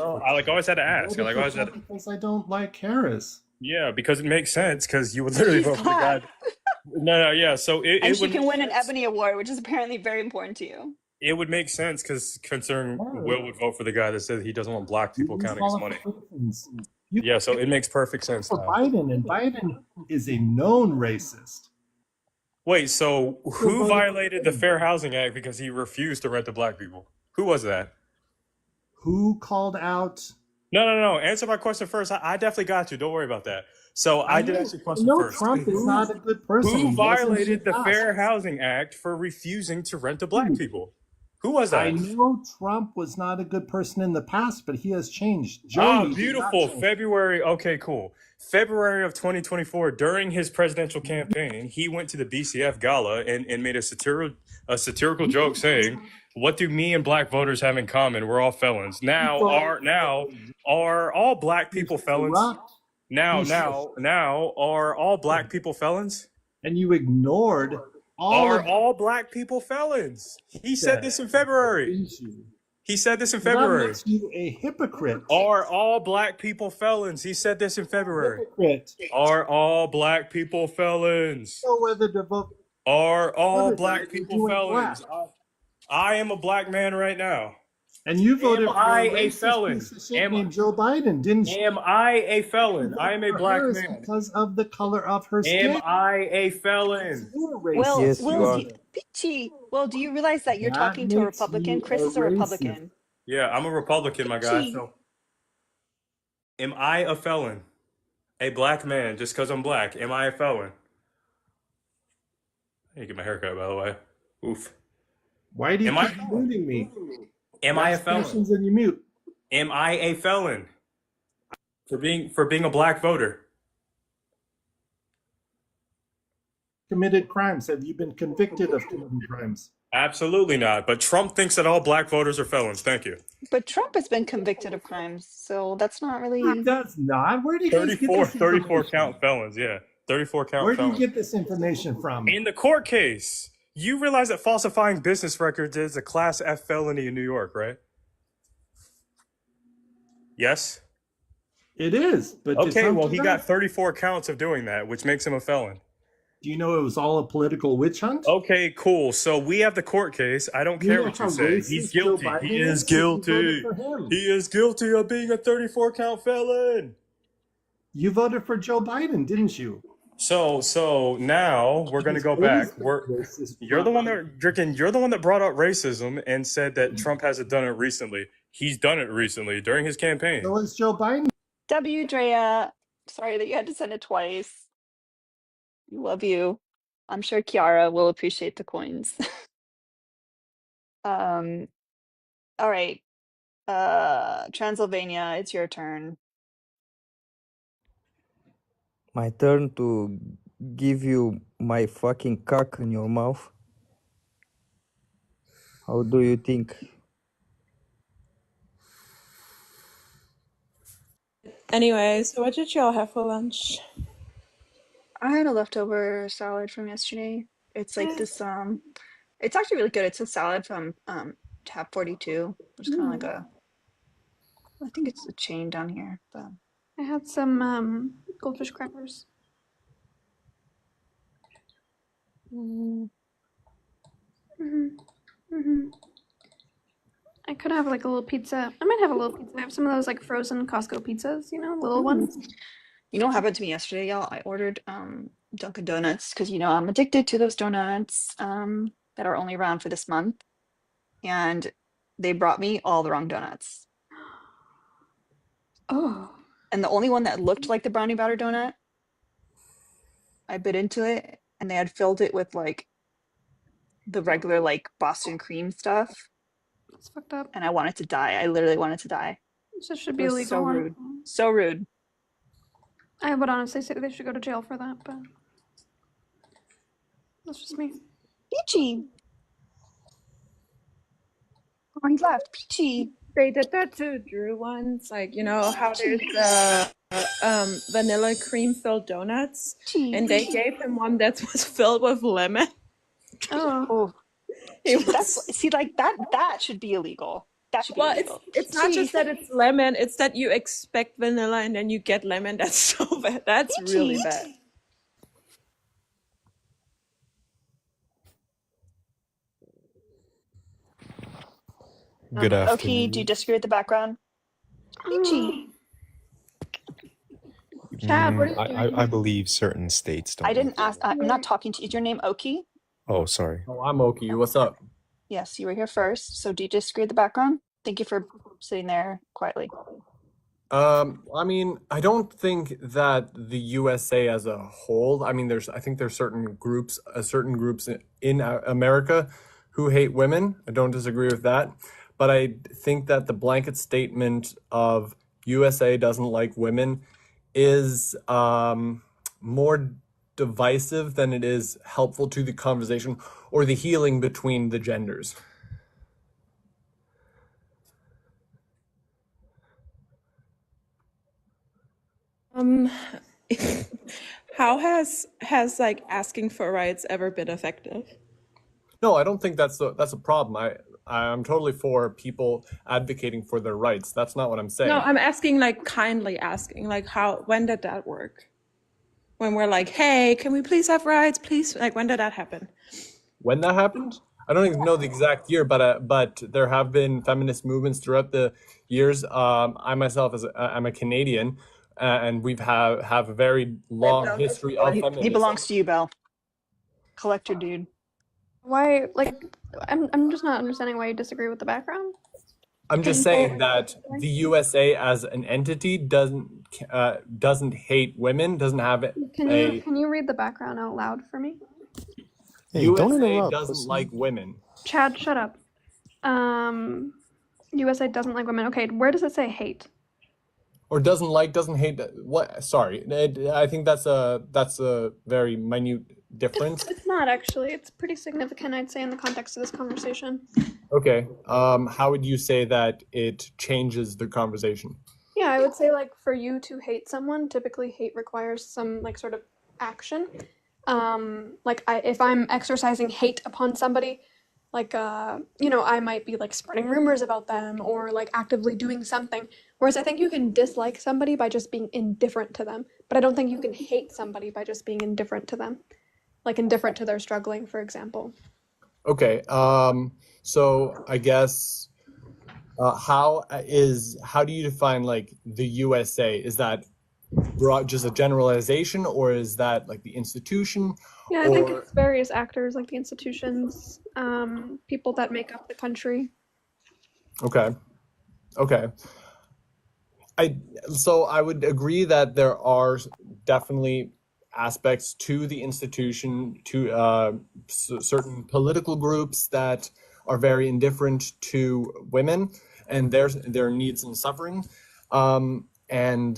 always had to ask. Because I don't like Harris. Yeah, because it makes sense. Because you would literally vote for the guy. No, yeah. So And she can win an Ebony Award, which is apparently very important to you. It would make sense because concerned Will would vote for the guy that said he doesn't want black people counting his money. Yeah, so it makes perfect sense. For Biden, and Biden is a known racist. Wait, so who violated the Fair Housing Act because he refused to rent to black people? Who was that? Who called out? No. Answer my question first. I definitely got you. Don't worry about that. So I did ask you a question first. Trump is not a good person. Who violated the Fair Housing Act for refusing to rent to black people? Who was that? I know Trump was not a good person in the past, but he has changed. Beautiful. February. Okay, cool. February of 2024, during his presidential campaign, he went to the BCF gala and made a satirical joke saying, "What do me and black voters have in common? We're all felons." Now are all black people felons? Now are all black people felons? And you ignored Are all black people felons? He said this in February. He said this in February. That makes you a hypocrite. Are all black people felons? He said this in February. Hypocrite. Are all black people felons? So whether to vote. Are all black people felons? I am a black man right now. And you voted for a felon? Named Joe Biden, didn't you? Am I a felon? I am a black man. Because of the color of her skin. Am I a felon? Well, Yes, you are. Peachy. Well, do you realize that you're talking to a Republican? Chris is a Republican. Yeah, I'm a Republican, my guy. So, am I a felon? A black man, just because I'm black. Am I a felon? I need to get my hair cut, by the way. Oof. Why do you keep muting me? Am I a felon? And you mute. Am I a felon for being a black voter? Committed crimes. Have you been convicted of committing crimes? Absolutely not. But Trump thinks that all black voters are felons. Thank you. But Trump has been convicted of crimes, so that's not really. He does not. Where do you 34 count felons? Yeah, 34 count. Where felons. do you get this information from? In the court case. You realize that falsifying business records is a Class F felony in New York, right? Yes? It is. But okay, well, he got 34 counts of doing that, which makes him a felon. Do you know it was all a political witch hunt? Okay, cool. So we have the court case. I don't care what you say. He's guilty. He is guilty. He is guilty of being a 34 count felon. You voted for Joe Biden, didn't you? So now we're gonna go back. You're the one that brought up racism and said that Trump hasn't done it recently. He's done it recently during his campaign. So is Joe Biden. W. Drea, sorry that you had to send it twice. We love you. I'm sure Kiara will appreciate the coins. All right. Transylvania, it's your turn. My turn to give you my fucking cock in your mouth. How do you think? Anyway, so what did y'all have for lunch? I had a leftover salad from yesterday. It's like this it's actually really good. It's a salad from Tab 42, which is kind of like a, I think it's a chain down here, but I had some goldfish crackers. I could have like a little pizza. I might have a little pizza. I have some of those like frozen Costco pizzas, you know, little ones. You know what happened to me yesterday, y'all? I ordered Dunkin' Donuts because you know I'm addicted to those donuts that are only around for this month. And they brought me all the wrong donuts. Oh. And the only one that looked like the brownie batter donut, I bit into it and they had filled it with like the regular like Boston cream stuff. That's fucked up. And I wanted to die. I literally wanted to die. This should It be was illegal. so rude. So rude. I would honestly say they should go to jail for that, but that's just me. Peachy. Oh, he left. Peachy. They did that to Drew once, like, you know how there's vanilla cream filled donuts, and they gave him one that was filled with lemon. Oh, see, like that should be illegal. That should be illegal. It's not just that it's lemon; it's that you expect vanilla and then you get lemon. That's so bad. That's really bad. Good afternoon. Okay, do you disagree with the background? Peachy. Chad, what are you doing? I believe certain states don't. I didn't ask. I'm not talking to you. Is your name Oki? Oh, sorry. Oh, I'm Oki. What's up? Yes, you were here first. So do you disagree with the background? Thank you for sitting there quietly. I mean, I don't think that the USA as a whole, I mean, I think there's certain groups in America who hate women. I don't disagree with that. But I think that the blanket statement of USA doesn't like women is more divisive than it is helpful to the conversation or the healing between the genders. How has like asking for rights ever been effective? No, I don't think that's a problem. I'm totally for people advocating for their rights. That's not what I'm saying. No, I'm asking, like, kindly asking, like, when did that work? When we're like, hey, can we please have rights, please? Like, when did that happen? When that happened? I don't even know the exact year, but there have been feminist movements throughout the years. I myself, I'm a Canadian, and we've have a very long history of feminism. He belongs to you, Belle. Collector dude. Why, like, I'm just not understanding why you disagree with the background. I'm just saying that the USA as an entity doesn't hate women, doesn't have Can you read the background out loud for me? Hey, USA doesn't like women. Chad, shut up. USA doesn't like women. Okay, where does it say hate? Or doesn't hate. What? Sorry, I think that's a very minute difference. It's not actually. It's pretty significant, I'd say, in the context of this conversation. Okay. How would you say that it changes the conversation? Yeah, I would say, like, for you to hate someone, typically hate requires some, like, sort of action. If I'm exercising hate upon somebody, like, you know, I might be, like, spreading rumors about them or, like, actively doing something. Whereas I think you can dislike somebody by just being indifferent to them. But I don't think you can hate somebody by just being indifferent to them. Like, indifferent to their struggling, for example. Okay. So I guess how do you define, like, the USA? Is that just a generalization, or is that like the institution? Yeah, I think it's various actors, like the institutions, people that make up the country. Okay. So I would agree that there are definitely aspects to the institution, to certain political groups that are very indifferent to women and their needs and suffering. And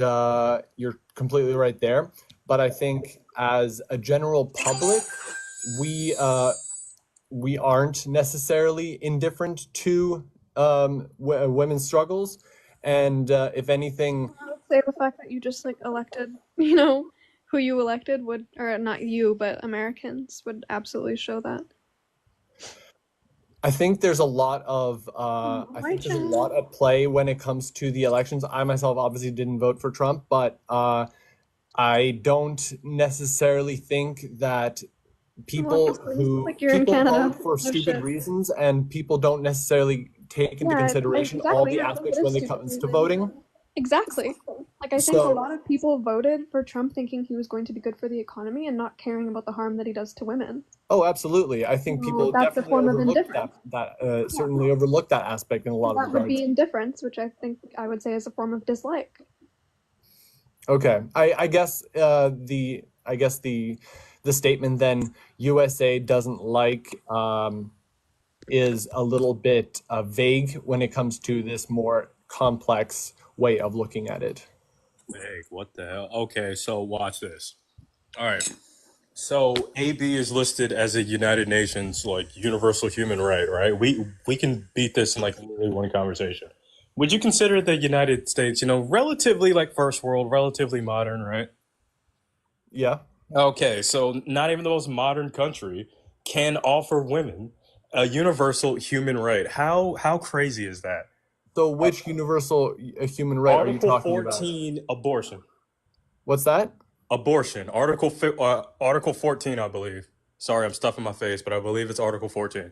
you're completely right there. But I think as a general public, we aren't necessarily indifferent to women's struggles. And if anything, say the fact that you just like elected, you know, who you elected would, or not you, but Americans would absolutely show that. I think there's a lot of at play when it comes to the elections. I myself obviously didn't vote for Trump, but I don't necessarily think that people vote for stupid reasons, and people don't necessarily take into consideration all the aspects when it comes to voting. Exactly. Like, I think a lot of people voted for Trump thinking he was going to be good for the economy and not caring about the harm that he does to women. Oh, absolutely. I think people that's a definitely form of overlook indifference. certainly overlook that aspect in a lot of That would regards. be indifference, which I would say is a form of dislike. Okay, I guess the statement then USA doesn't like is a little bit vague when it comes to this more complex way of looking at it. Vague? What the hell? Okay, so watch this. All right. So AB is listed as a United Nations like universal human right? We can beat this in like literally one conversation. Would you consider the United States, relatively like first world, relatively modern, right? Yeah. Okay, so not even the most modern country can offer women a universal human right. How crazy is that? So which universal human right are you Article talking about? 14, abortion. What's that? Abortion. Article 14, I believe. Sorry, I'm stuffing my face, but I believe it's Article 14.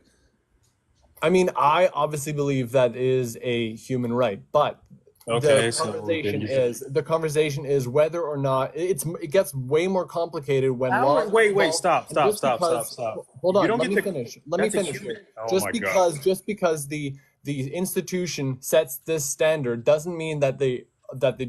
I mean, I obviously believe that is a human right, but Okay, the conversation is whether or not it gets way more complicated when laws. Wait, stop. Hold on, let me finish. Here. Oh my God. Just because the institution sets this standard doesn't mean that the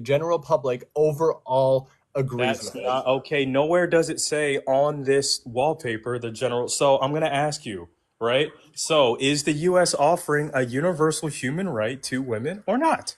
general public overall agrees That's with it. not okay. Nowhere does it say on this wallpaper the general. So I'm going to ask you, right? So is the U.S. offering a universal human right to women or not?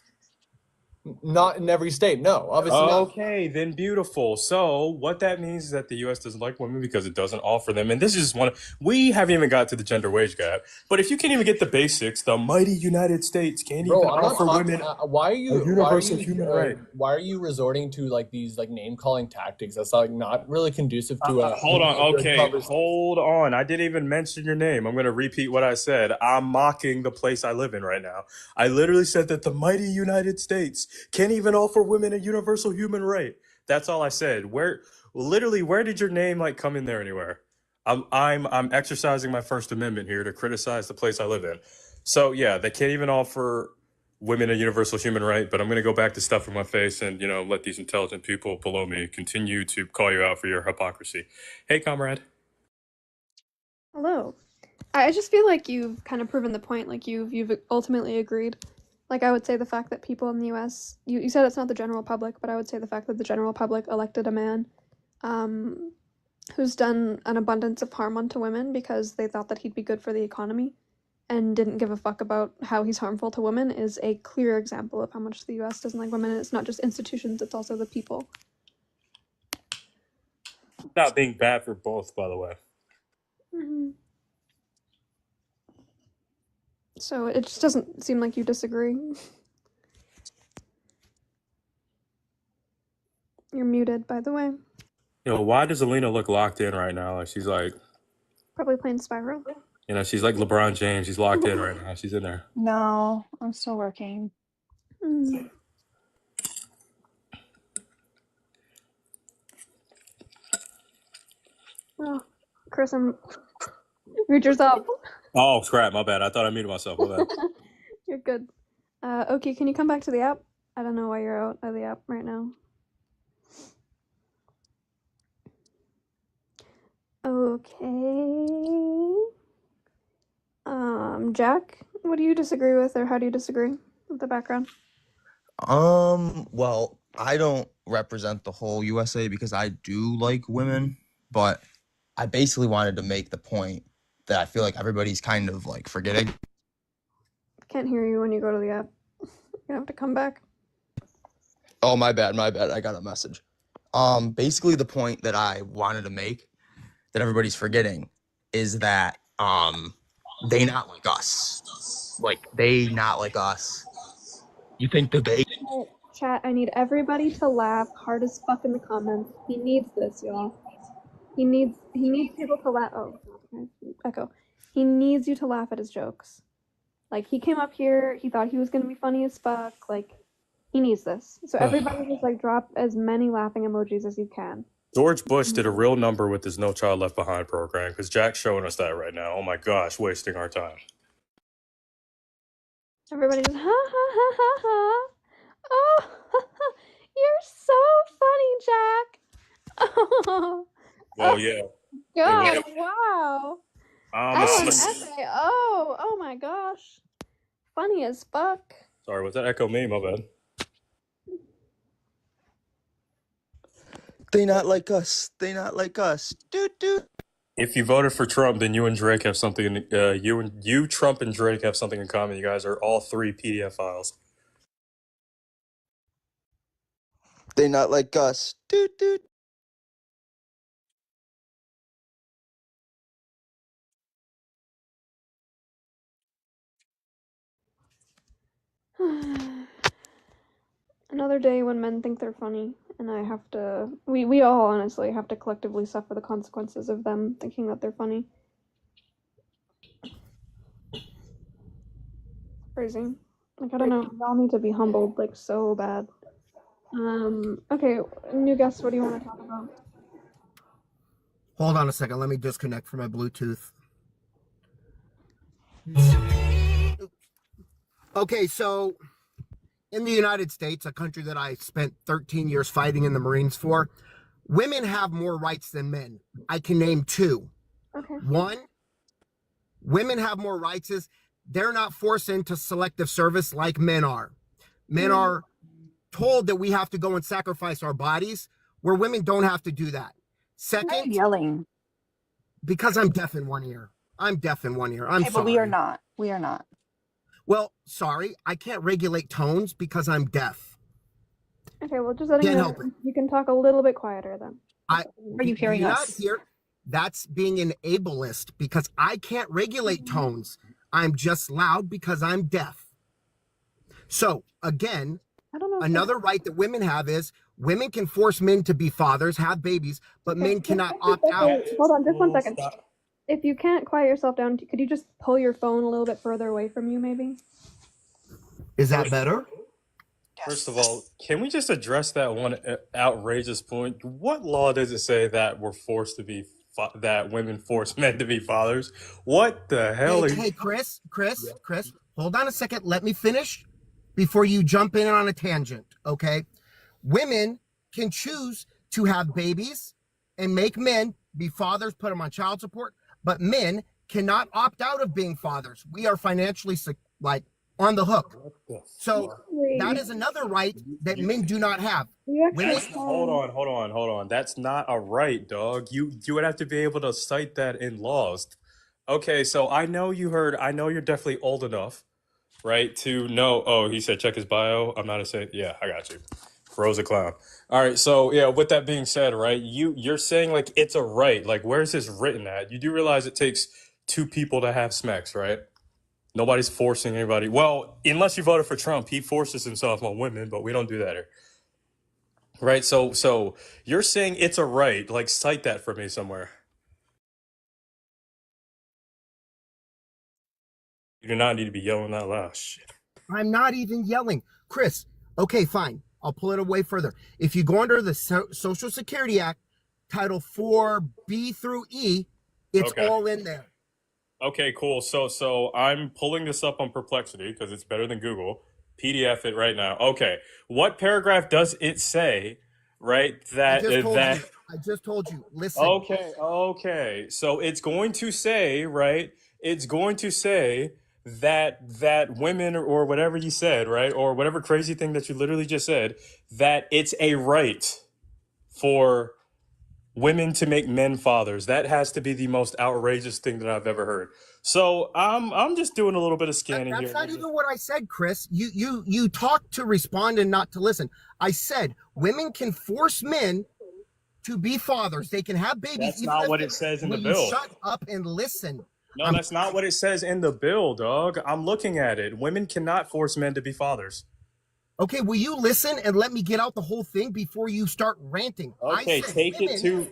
Not in every state, no. Obviously not. Okay, then beautiful. So what that means is that the U.S. doesn't like women because it doesn't offer them. And this is we haven't even got to the gender wage gap. But if you can't even get the basics, the mighty United States can't even offer women why are you a universal human right. Why are you resorting to like these like name calling tactics? That's like not really conducive to a hold on. Okay, hold on. I didn't even mention your name. I'm going to repeat what I said. I'm mocking the place I live in right now. I literally said that the mighty United States can't even offer women a universal human right. That's all I said. Where did your name like come in there anywhere? I'm exercising my First Amendment here to criticize the place I live in. So yeah, they can't even offer women a universal human right, but I'm going to go back to stuffing my face and, let these intelligent people below me continue to call you out for your hypocrisy. Hey, comrade. Hello. I just feel like you've kind of proven the point, like you've ultimately agreed. Like, I would say the fact that people in the US, you said it's not the general public, but I would say the fact that the general public elected a man who's done an abundance of harm onto women because they thought that he'd be good for the economy and didn't give a fuck about how he's harmful to women is a clear example of how much the US doesn't like women. And it's not just institutions, it's also the people. Not being bad for both, by the way. Mm-hmm. So it just doesn't seem like you disagree. You're muted, by the way. Why does Alina look locked in right now? Like she's like probably playing Spyro. She's like LeBron James. She's locked in right now. She's in there. No, I'm still working. Mm. Oh, Chris, mute yourself. Oh crap! My bad. I thought I muted myself. My bad. You're good. Okay, can you come back to the app? I don't know why you're out of the app right now. Okay. Jack, what do you disagree with, or how do you disagree with the background? Well, I don't represent the whole USA because I do like women, but I basically wanted to make the point that I feel like everybody's kind of like forgetting. Can't hear you when you go to the app. You're gonna have to come back. Oh, my bad. I got a message. Basically the point that I wanted to make that everybody's forgetting is that, they not like us. Like, they not like us. You think that they... Chat, I need everybody to laugh hard as fuck in the comments. He needs this, y'all. He needs people to laugh. Oh, okay. Echo. He needs you to laugh at his jokes. Like, he came up here, he thought he was gonna be funny as fuck. Like, he needs this. So everybody just like drop as many laughing emojis as you can. George Bush did a real number with his No Child Left Behind program because Jack's showing us that right now. Oh my gosh, wasting our time. Everybody just ha ha ha ha ha. Oh, you're so funny, Jack. Oh, Well, yeah. God, wow. I'm Oh, an essay. Oh my gosh. Funny as fuck. Sorry, was that Echo me? My bad. They not like us. They not like us. Doot. If you voted for Trump, then you and Drake have something. You, Trump, and Drake have something in common. You guys are all 3 PDF files. They not like us. Doot. Another day when men think they're funny, and I have to. We all honestly have to collectively suffer the consequences of them thinking that they're funny. Crazy. Like, I don't know. Y'all need to be humbled, like, so bad. Okay, new guest, what do you want to talk about? Hold on a second. Let me disconnect from my Bluetooth. Okay, so in the United States, a country that I spent 13 years fighting in the Marines for, women have more rights than men. I can name 2. Okay. 1, women have more rights is they're not forced into selective service like men are. Men are told that we have to go and sacrifice our bodies, where women don't have to do that. Second, yelling. Because I'm deaf in one ear. I'm deaf in one ear. I'm sorry. But we are not. We are not. Well, sorry. I can't regulate tones because I'm deaf. Okay, well, just letting you know, you can talk a little bit quieter then. Are you hearing us? That's being an ableist because I can't regulate tones. I'm just loud because I'm deaf. So, again, another right that women have is women can force men to be fathers, have babies, but men cannot opt out. Hold on, just 1 second. If you can't quiet yourself down, could you just pull your phone a little bit further away from you, maybe? Is that better? First of all, can we just address that one outrageous point? What law does it say that we're forced to be that women force men to be fathers? What the hell? Hey, Chris, hold on a second. Let me finish before you jump in on a tangent, okay? Women can choose to have babies and make men be fathers, put them on child support, but men cannot opt out of being fathers. We are financially on the hook. So that is another right that men do not have. Hold on. That's not a right, dog. You would have to be able to cite that in laws. Okay, so I know you're definitely old enough, right, to know. Oh, he said check his bio. I'm not a saint. Yeah, I got you. Rose a clown. All right, so yeah, with that being said, right, you're saying like it's a right. Like, where's this written at? You do realize it takes 2 people to have smacks, right? Nobody's forcing anybody. Well, unless you voted for Trump, he forces himself on women, but we don't do that here. Right? So you're saying it's a right. Like, cite that for me somewhere. You do not need to be yelling that loud. Shit. I'm not even yelling. Chris, okay, fine. I'll pull it away further. If you go under the Social Security Act, Title 4B through E, it's all in there. Okay, cool. So I'm pulling this up on Perplexity because it's better than Google. PDF it right now. Okay. What paragraph does it say, right, that... I just told you. Listen. Okay. So it's going to say, right, it's going to say that women or whatever you said, right, or whatever crazy thing that you literally just said, that it's a right for women to make men fathers. That has to be the most outrageous thing that I've ever heard. So I'm just doing a little bit of scanning here. That's not even what I said, Chris. You talk to respond and not to listen. I said women can force men to be fathers. They can have babies. That's not what it says in the bill. Shut up and listen. No, that's not what it says in the bill, dog. I'm looking at it. Women cannot force men to be fathers. Okay, will you listen and let me get out the whole thing before you start ranting? Okay, take it to.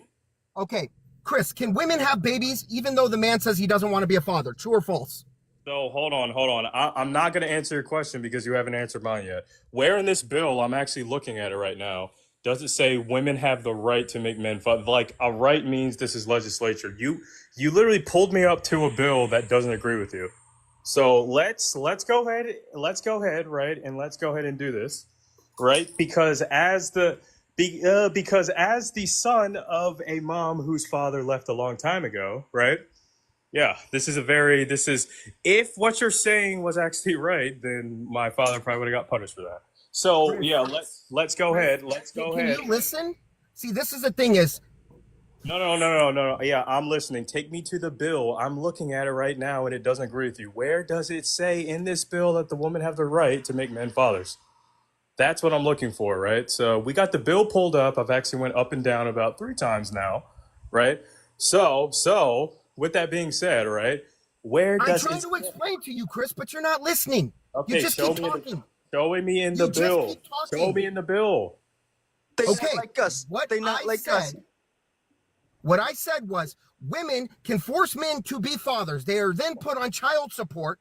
Okay, Chris, can women have babies even though the man says he doesn't want to be a father? True or false? So hold on. I'm not going to answer your question because you haven't answered mine yet. Where in this bill, I'm actually looking at it right now, does it say women have the right to make men father? Like a right means this is legislature. You literally pulled me up to a bill that doesn't agree with you. So let's go ahead, right, and let's go ahead and do this, right? Because as the son of a mom whose father left a long time ago, right? Yeah, if what you're saying was actually right, then my father probably would have got punished for that. So Chris, yeah, let's go ahead. Can you listen? See, this is the thing is. No. Yeah, I'm listening. Take me to the bill. I'm looking at it right now, and it doesn't agree with you. Where does it say in this bill that the women have the right to make men fathers? That's what I'm looking for, right? So we got the bill pulled up. I've actually went up and down about 3 times now, right? So with that being said, right, where does I'm trying to explain to you, Chris, but you're not listening. Okay, you just keep talking. Show me in the bill. Show me in the bill. They Okay, not like us. They not like us. What I said was women can force men to be fathers. They are then put on child support,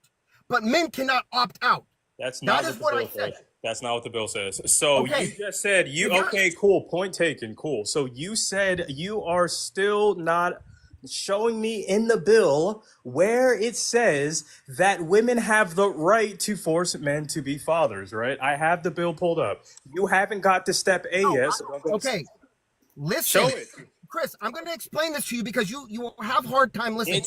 but men cannot opt out. That's not what I said. That's not what the bill says. So you just said okay, cool, point taken, cool. So you said you are still not showing me in the bill where it says that women have the right to force men to be fathers, right? I have the bill pulled up. You haven't got to step A yet. Okay, listen. Show it. Chris, I'm going to explain this to you because you have a hard time listening.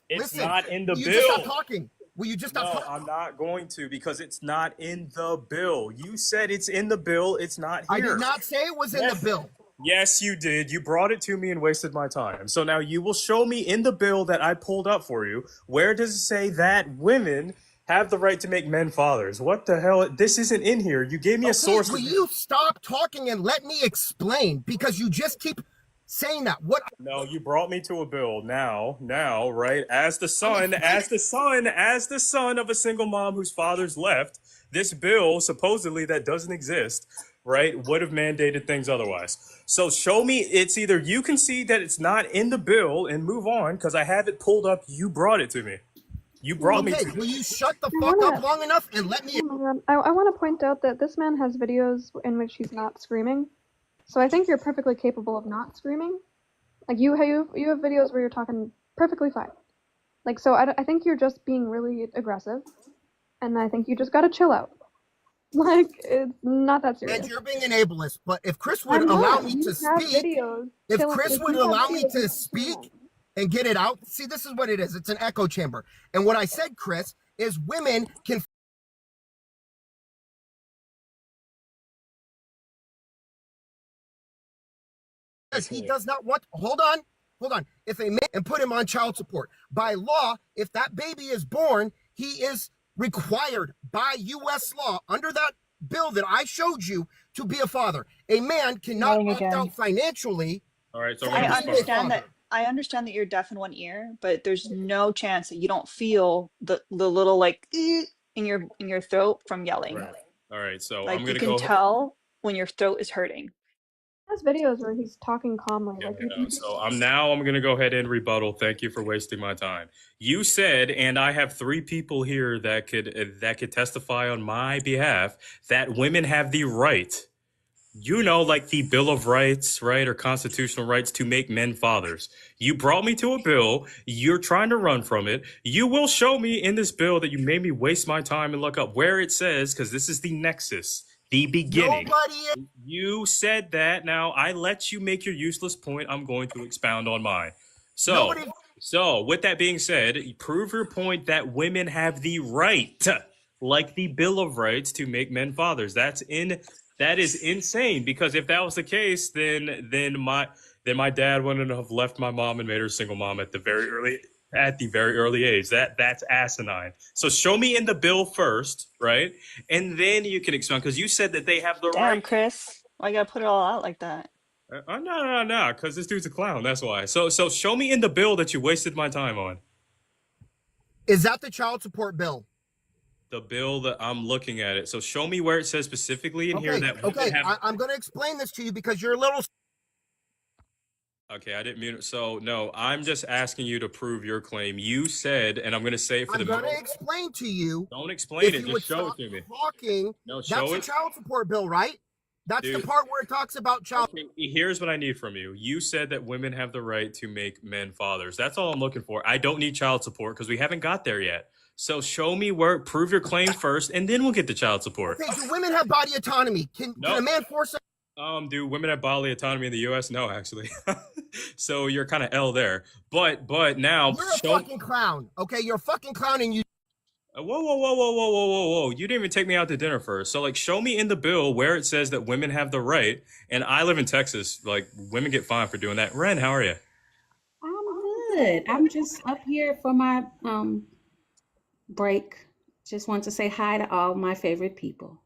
It's not in the bill. You just stop talking. Will you just stop talking? No, I'm not going to because it's not in the bill. You said it's in the bill. It's not here. I did not say it was in the bill. Yes, you did. You brought it to me and wasted my time. So now you will show me in the bill that I pulled up for you, where does it say that women have the right to make men fathers? What the hell? This isn't in here. You gave me a source. Will you stop talking and let me explain? Because you just keep saying that. What? No, you brought me to a bill now, right? As the son of a single mom whose father's left, this bill supposedly that doesn't exist, right, would have mandated things otherwise. So show me, it's either you concede that it's not in the bill and move on because I have it pulled up. You brought it to me. You brought me to. Will you shut the fuck up long enough and let me? Oh my God. I want to point out that this man has videos in which he's not screaming. So I think you're perfectly capable of not screaming. Like you have videos where you're talking perfectly fine. Like, so I think you're just being really aggressive. And I think you just gotta chill out. Like, it's not that serious. And you're being an ableist, but if Chris would allow me to speak, and get it out, see, this is what it is. It's an echo chamber. And what I said, Chris, is women can. He does not want. Hold on. If a man and put him on child support by law, if that baby is born, he is required by U.S. law under that bill that I showed you to be a father. A man cannot opt out financially. All right, so I understand that you're deaf in one ear, but there's no chance that you don't feel the little like in your throat from yelling. Right. All right, so like I'm gonna you can tell when your throat is hurting. Has videos where he's talking calmly. So I'm gonna go ahead and rebuttal. Thank you for wasting my time. You said, and I have 3 people here that could testify on my behalf that women have the right, like the Bill of Rights, right, or constitutional rights to make men fathers. You brought me to a bill. You're trying to run from it. You will show me in this bill that you made me waste my time and look up where it says, because this is the nexus. The beginning. You said that. Now I let you make your useless point. I'm going to expound on mine. So with that being said, prove your point that women have the right, like the Bill of Rights, to make men fathers. That is insane. Because if that was the case, then my dad wouldn't have left my mom and made her a single mom at the very early age. That's asinine. So show me in the bill first, right? And then you can explain, because you said that they have the right. Damn, Chris. Why you gotta put it all out like that? No, because this dude's a clown, that's why. So show me in the bill that you wasted my time on. Is that the child support bill? The bill that I'm looking at it. So show me where it says specifically in here that women Okay, have. I'm going to explain this to you because you're a little. Okay, I didn't mute it. So no, I'm just asking you to prove your claim. You said, and I'm going to say it for I'm the. going to explain to you. Don't explain it. You would Just show it stop to me. talking. No, That's show the it. child support bill, right? That's Dude. the part where it talks about child. Okay, here's what I need from you. You said that women have the right to make men fathers. That's all I'm looking for. I don't need child support because we haven't got there yet. So show me where, prove your claim first, and then we'll get to child support. Okay, do women have body autonomy? Can a man force a do women have bodily autonomy in the U.S.? No, actually. So you're kind of L there. But now you're a fucking clown. Okay, you're a fucking clown, and you. Whoa. You didn't even take me out to dinner first. So, like, show me in the bill where it says that women have the right. And I live in Texas. Like, women get fined for doing that. Ren, how are you? I'm good. I'm just up here for my break. Just want to say hi to all my favorite people.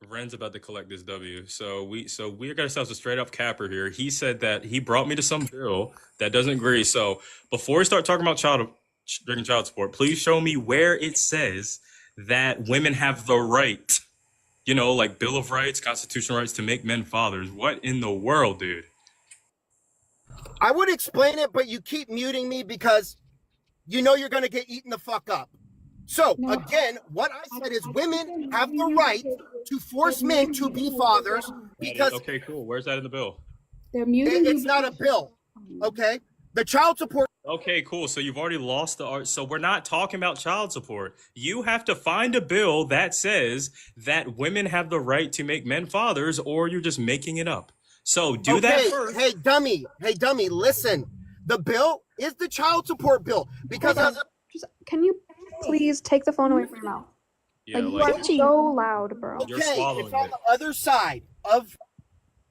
Ren's about to collect this W. So we got ourselves a straight up capper here. He said that he brought me to some bill that doesn't agree. So before we start talking about drinking child support, please show me where it says that women have the right, like Bill of Rights, constitutional rights to make men fathers. What in the world, dude? I would explain it, but you keep muting me because you know you're going to get eaten the fuck up. So, again, what I said is women have the right to force men to be fathers because... Okay, cool. Where's that in the bill? They're muting It's not a bill, okay? The child support... Okay, cool. So you've already lost the art. So we're not talking about child support. You have to find a bill that says that women have the right to make men fathers, or you're just making it up. So do that first. Hey, dummy, listen. The bill is the child support bill because... Can you please take the phone away from your mouth? Yeah, you are so loud, bro. Okay, it's on the other side of...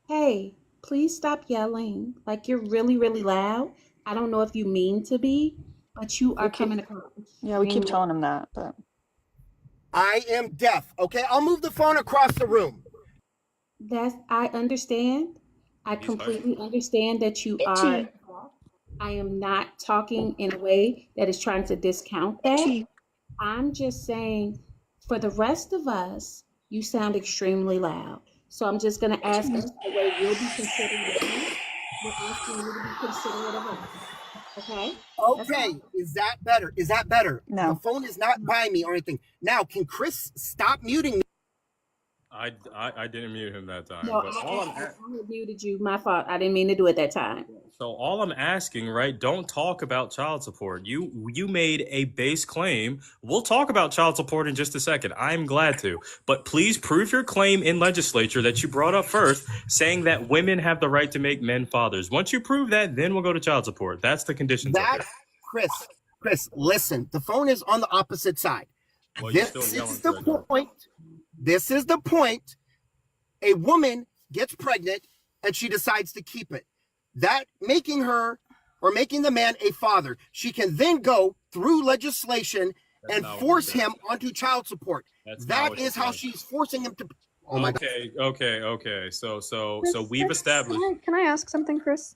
Hey, please stop yelling. Like, you're really, really loud. I don't know if you mean to be, but you are coming across. Yeah, we keep telling him that, but... I am deaf, okay? I'll move the phone across the room. I understand. I completely understand that you are... I am not talking in a way that is trying to discount that. I'm just saying, for the rest of us, you sound extremely loud. So I'm just going to ask us the way we'll be considerate of you. We're asking you to be considerate of us. Okay? Okay, is that better? No. The phone is not by me or anything. Now, can Chris stop muting me? I didn't mute him that time. No, but I muted you. My fault. I didn't mean to do it that time. So all I'm asking, right? Don't talk about child support. You made a base claim. We'll talk about child support in just a second. I'm glad to. But please prove your claim in legislature that you brought up first, saying that women have the right to make men fathers. Once you prove that, then we'll go to child support. That's the conditions. Chris, listen. The phone is on the opposite side. Well, This is the point. This is the point. A woman gets pregnant and she decides to keep it. That making her or making the man a father. She can then go through legislation and force him onto child support. That is how she's forcing him to. Oh my God. Okay. So we've established. Can I ask something, Chris?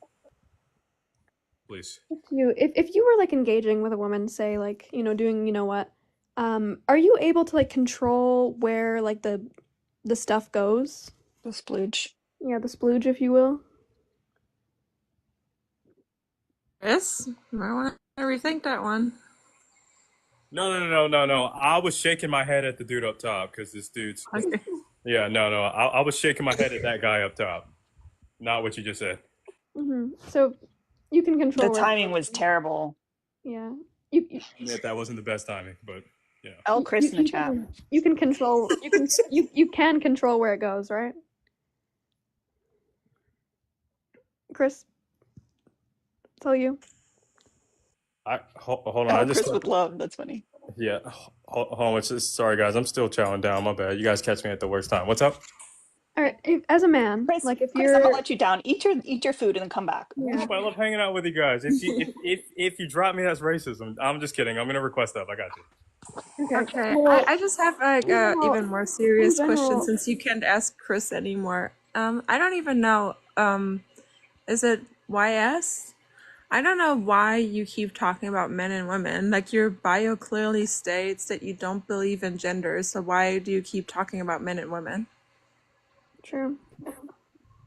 Please. If you were like engaging with a woman, say like, doing, what, are you able to like control where like the stuff goes? The splooge. Yeah, the splooge, if you will. Chris, I want to rethink that one. No. I was shaking my head at the dude up top because this dude's. Okay. Yeah, no. I was shaking my head at that guy up top. Not what you just said. So you can control. The timing was terrible. Yeah. That wasn't the best timing, but yeah. L Chris in the chat. You can control. You can control where it goes, right? Chris. Tell you. Hold on. I just Chris with love. That's funny. Yeah. Hold on. Sorry, guys. I'm still chowing down. My bad. You guys catch me at the worst time. What's up? All right. As a man, Chris, like if Chris, you're, I'm gonna let you down. Eat your food and then come back. Yeah. I love hanging out with you guys. If you drop me, that's racism. I'm just kidding. I'm gonna request up. I got you. Okay. Well, I just have like even more serious question since you can't ask Chris anymore. I don't even know. Is it YS? I don't know why you keep talking about men and women. Like, your bio clearly states that you don't believe in gender, so why do you keep talking about men and women? True.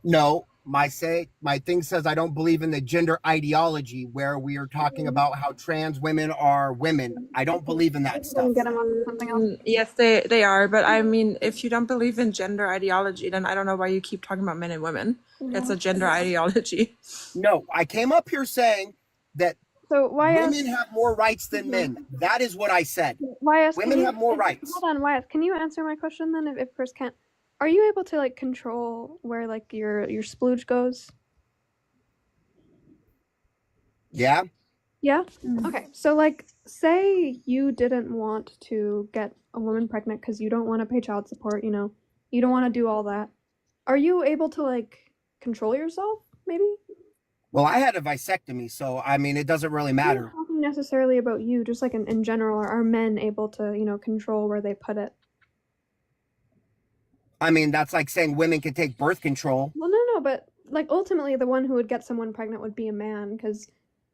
No, my thing says I don't believe in the gender ideology where we are talking about how trans women are women. I don't believe in that stuff. Get them on something else. Yes, they are, but I mean, if you don't believe in gender ideology, then I don't know why you keep talking about men and women. It's a gender ideology. No, I came up here saying that women have more rights than men. That is what I said. Women have more rights. Hold on, YS, can you answer my question then if Chris can't? Are you able to like control where like your splooge goes? Yeah. Yeah? Okay. So like say you didn't want to get a woman pregnant because you don't want to pay child support, you know. You don't want to do all that. Are you able to like control yourself, maybe? Well, I had a vasectomy, so I mean it doesn't really I'm matter. not talking necessarily about you, just like in general, are men able to, you know, control where they put it? I mean, that's like saying women can take birth control. Well, no, but like ultimately the one who would get someone pregnant would be a man because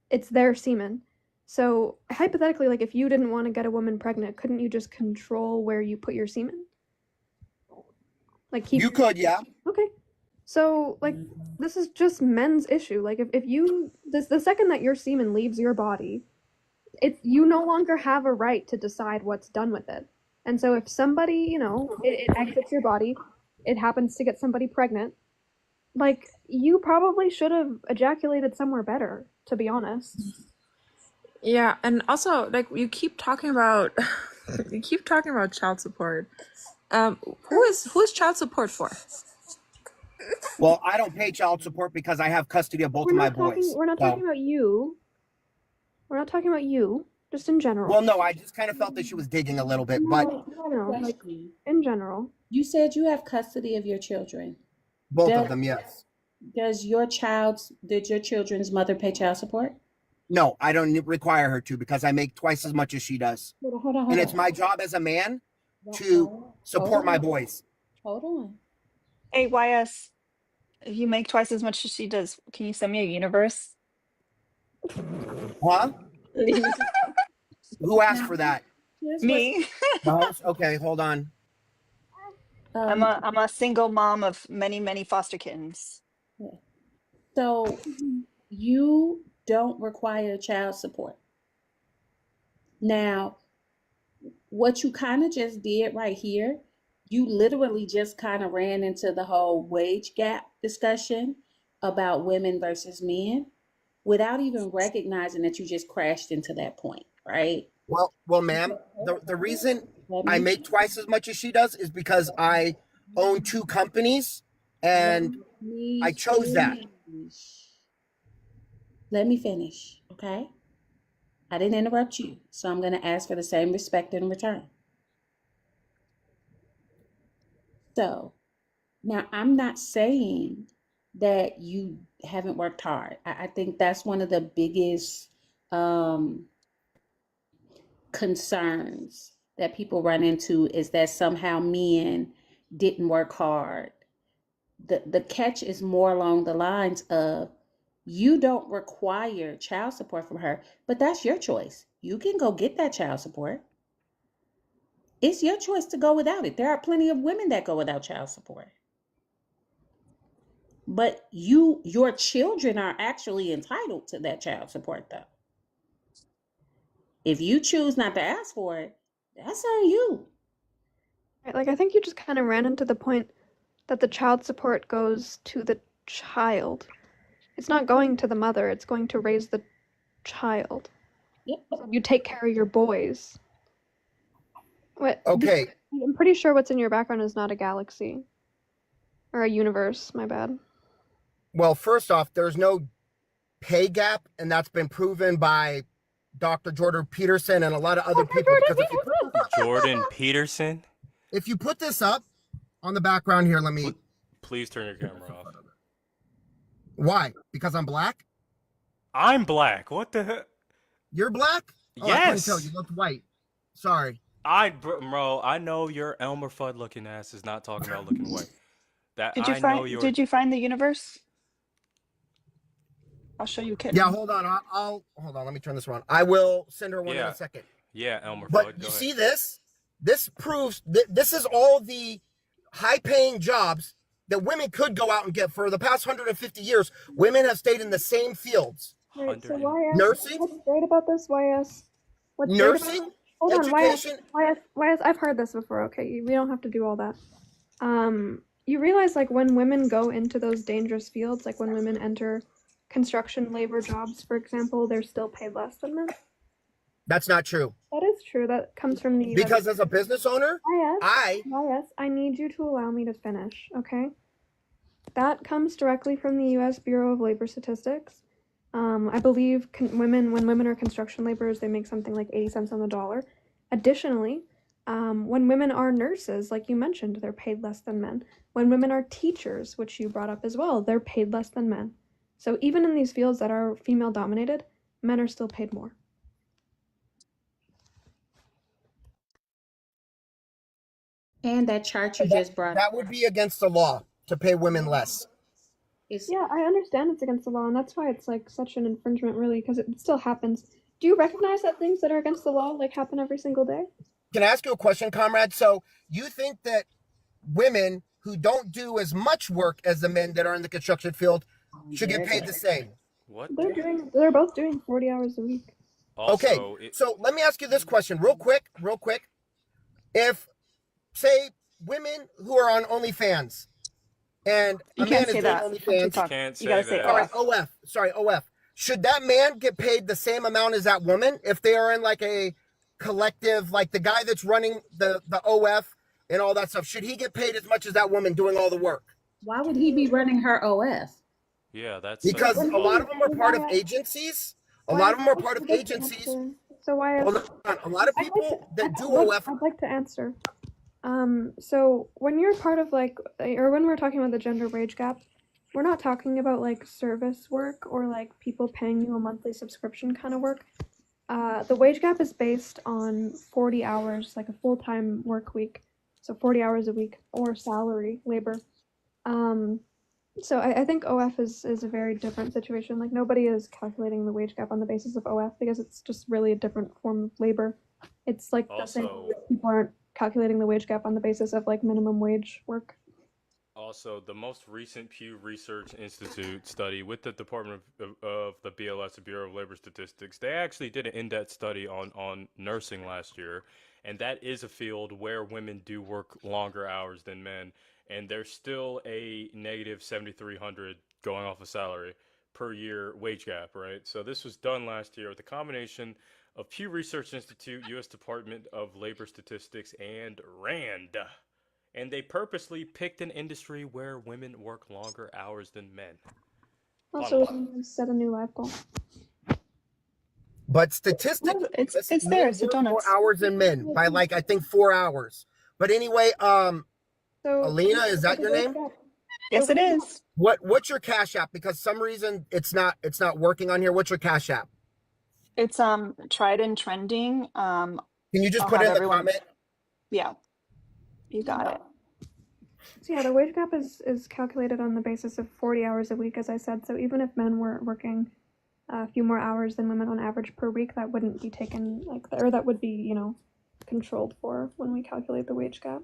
it's their semen. So hypothetically, like if you didn't want to get a woman pregnant, couldn't you just control where you put your semen? Like keep You could, yeah. Okay. So like this is just men's issue. Like if you the second that your semen leaves your body, you no longer have a right to decide what's done with it. And so if somebody, you know, it exits your body, it happens to get somebody pregnant, like you probably should have ejaculated somewhere better, to be honest. Yeah, and also like you keep talking about child support. Who is child support for? Well, I don't pay child support because I have custody of both of my boys. We're not talking about you. We're not talking about you. Just in general. Well, no, I just kind of felt that she was digging a little bit, but No, like in general. You said you have custody of your children. Both of them, yes. Did your children's mother pay child support? No, I don't require her to because I make twice as much as she does. Hold on. And it's my job as a man to support my boys. Hold on. Hey, YS, if you make twice as much as she does, can you send me a universe? Huh? Who asked for that? Me. Okay, hold on. I'm a single mom of many foster kittens. So you don't require child support. Now, what you kind of just did right here, you literally just kind of ran into the whole wage gap discussion about women versus men without even recognizing that you just crashed into that point, right? Well, ma'am, the reason I make twice as much as she does is because I own 2 companies and I chose that. Let me finish, okay? I didn't interrupt you, so I'm going to ask for the same respect in return. So, now I'm not saying that you haven't worked hard. I think that's one of the biggest concerns that people run into is that somehow men didn't work hard. The catch is more along the lines of you don't require child support from her, but that's your choice. You can go get that child support. It's your choice to go without it. There are plenty of women that go without child support. But your children are actually entitled to that child support though. If you choose not to ask for it, that's on you. Right, like I think you just kind of ran into the point that the child support goes to the child. It's not going to the mother, it's going to raise the child. Yep. So you take care of your boys. What? Okay. I'm pretty sure what's in your background is not a galaxy. Or a universe, my bad. Well, first off, there's no pay gap, and that's been proven by Dr. Jordan Peterson and a lot of other people. Jordan Peterson? If you put this up on the background here, let me... Please turn your camera off. Why? Because I'm black? I'm black. What the heck? You're black? Oh, Yes. I couldn't tell. You looked white. Sorry. Bro, I know your Elmer Fudd looking ass is not talking about looking white. Did you find the universe? I'll show you a kitten. Yeah, hold on. I'll hold on. Let me turn this around. I will send her one in a second. Yeah, Elmer But Fudd, you go ahead. see this? This proves this is all the high-paying jobs that women could go out and get. For the past 150 years, women have stayed in the same fields. Right, so YS, Nursing, what's great about this, YS? What's great about nursing, hold on, education. YS, I've heard this before, okay? We don't have to do all that. You realize, like, when women go into those dangerous fields, like when women enter construction labor jobs, for example, they're still paid less than men? That's not true. That is true. That comes from the Because as a business owner, YS, I need you to allow me to finish, okay? That comes directly from the U.S. Bureau of Labor Statistics. I believe when women are construction laborers, they make something like 80 cents on the dollar. Additionally, when women are nurses, like you mentioned, they're paid less than men. When women are teachers, which you brought up as well, they're paid less than men. So even in these fields that are female dominated, men are still paid more. And that chart you just brought that would be against the law to pay women less. Yeah, I understand it's against the law, and that's why it's like such an infringement, really, because it still happens. Do you recognize that things that are against the law like happen every single day? Can I ask you a question, comrade? So you think that women who don't do as much work as the men that are in the construction field should get paid the same? What? They're both doing 40 hours a week. Also, okay, so let me ask you this question real quick. If, say, women who are on OnlyFans and You a can't man say is that doing on OnlyFans. TikTok. Can't You gotta say say that. All right, OF. Sorry, OF. Should that man get paid the same amount as that woman if they are in like a collective, like the guy that's running the OF and all that stuff? Should he get paid as much as that woman doing all the work? Why would he be running her OF? Yeah, that's because a lot of them are part of agencies. A lot of them are part of agencies. So why? Hold on. A lot of people that do OF. I'd like to answer. So when you're part of like, or when we're talking about the gender wage gap, we're not talking about like service work or like people paying you a monthly subscription kind of work. The wage gap is based on 40 hours, like a full-time work week. So 40 hours a week or salary labor. So I think OF is a very different situation. Like nobody is calculating the wage gap on the basis of OF because it's just really a different form of labor. It's like the same people aren't calculating the wage gap on the basis of like minimum wage work. Also, the most recent Pew Research Institute study with the Department of the BLS, the Bureau of Labor Statistics, they actually did an in-depth study on nursing last year, and that is a field where women do work longer hours than men, and there's still a negative 7,300 going off of salary per year wage gap, right? So this was done last year with a combination of Pew Research Institute, U.S. Department of Labor Statistics, and RAND. And they purposely picked an industry where women work longer hours than men. Also, set a new life goal. But statistically, it's there. So work more hours than men by like I think 4 hours. But anyway, Alina, is that your name? Yes, it is. What's your Cash App? Because some reason it's not working on here. What's your Cash App? It's tried and trending. Can you just put it in the comment? Yeah, you got it. So yeah, the wage gap is calculated on the basis of 40 hours a week, as I said. So even if men were working a few more hours than women on average per week, that wouldn't be taken or that would be, controlled for when we calculate the wage gap.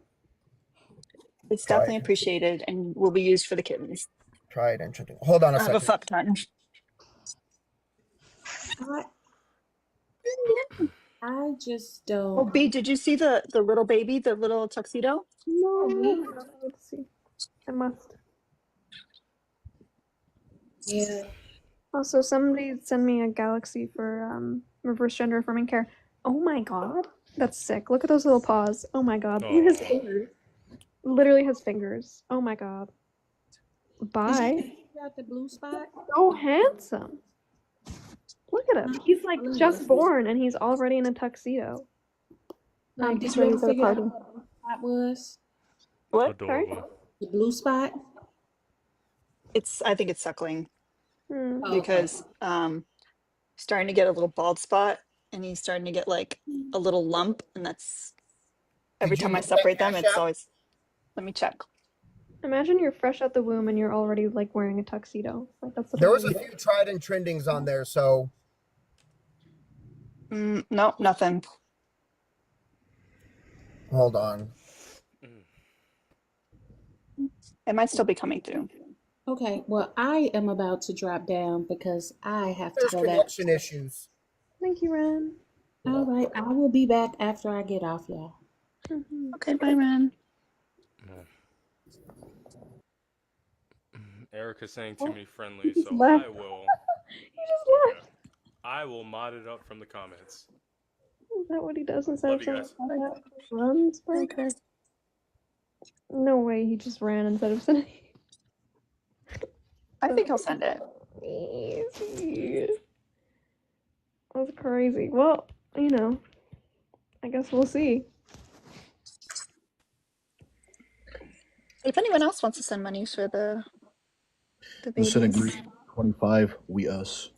It's definitely appreciated and will be used for the kittens. Try it and trending. Hold on a second. Have a fuck ton. I just don't. Oh, B, did you see the little baby, the little tuxedo? No. Let's see. I must. Yeah. Also, somebody send me a galaxy for reverse gender affirming care. Oh my god, that's sick. Look at those little paws. Oh my god, he has fingers. Literally has fingers. Oh my god. Bye. Got the blue spot. So handsome. Look at him. He's like just born and he's already in a tuxedo. Like, He's did you ready ever for the figure out party. what the blue spot was? What? Adorable. Sorry? The blue spot? I think it's suckling Oh, because starting to get a little bald spot and he's starting to get like a little lump, and that's every time I separate them, it's always. Let me check. Imagine you're fresh out the womb and you're already like wearing a tuxedo. Like that's There was a few tried and trendings on there, so No, nothing. hold on. It might still be coming through. Okay, well, I am about to drop down because I have to There's go back. connection issues. Thank you, Ren. All right, I will be back after I get off, y'all. Okay, bye, Ren. Erica's saying too many friendly, so left. I will. He just left. I will mod it up from the comments. Is that what he does instead Love of you saying guys. that? Runs, bro? Okay. No way, he just ran instead of sending. I think I'll send it. Easy. That's crazy. Well, you know, I guess we'll see. If anyone else wants to send money for the Listen, babies. agree. 25, we us.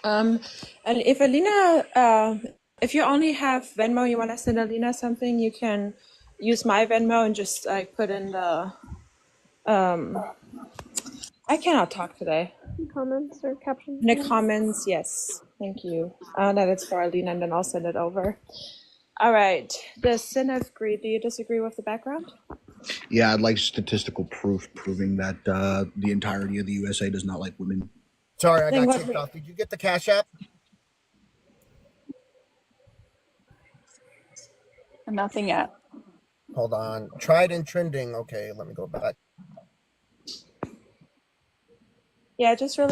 And if Alina, if you only have Venmo, you want to send Alina something, you can use my Venmo and just like put in the. I cannot talk today. Comments or captions? In the comments, yes, thank you. That it's for Alina, and then I'll send it over. All right. The sin of greed. Do you disagree with the background? Yeah, I'd like statistical proof proving that the entirety of the USA does not like women. Sorry, I Then got what kicked we- off. Did you get the Cash App? Nothing yet. Hold on. Tried and trending. Okay, let me go back. Yeah, just really.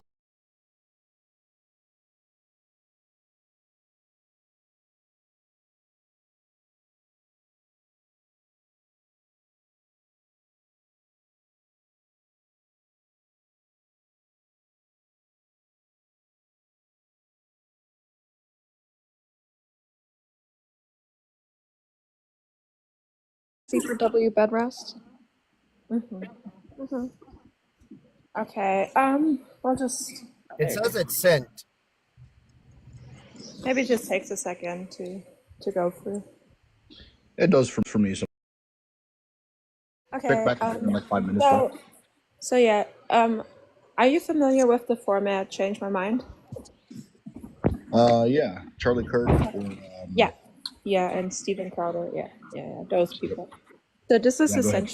C for W bed rest. Okay. We'll just. It says it's sent. Maybe it just takes a second to go through. It does for me. So Okay. check back in like 5 minutes. So yeah. Are you familiar with the format Change My Mind? Yeah, Charlie Kirk. Or, Yeah, and Steven Crowder. Yeah, those people. So this is Yeah, go ahead.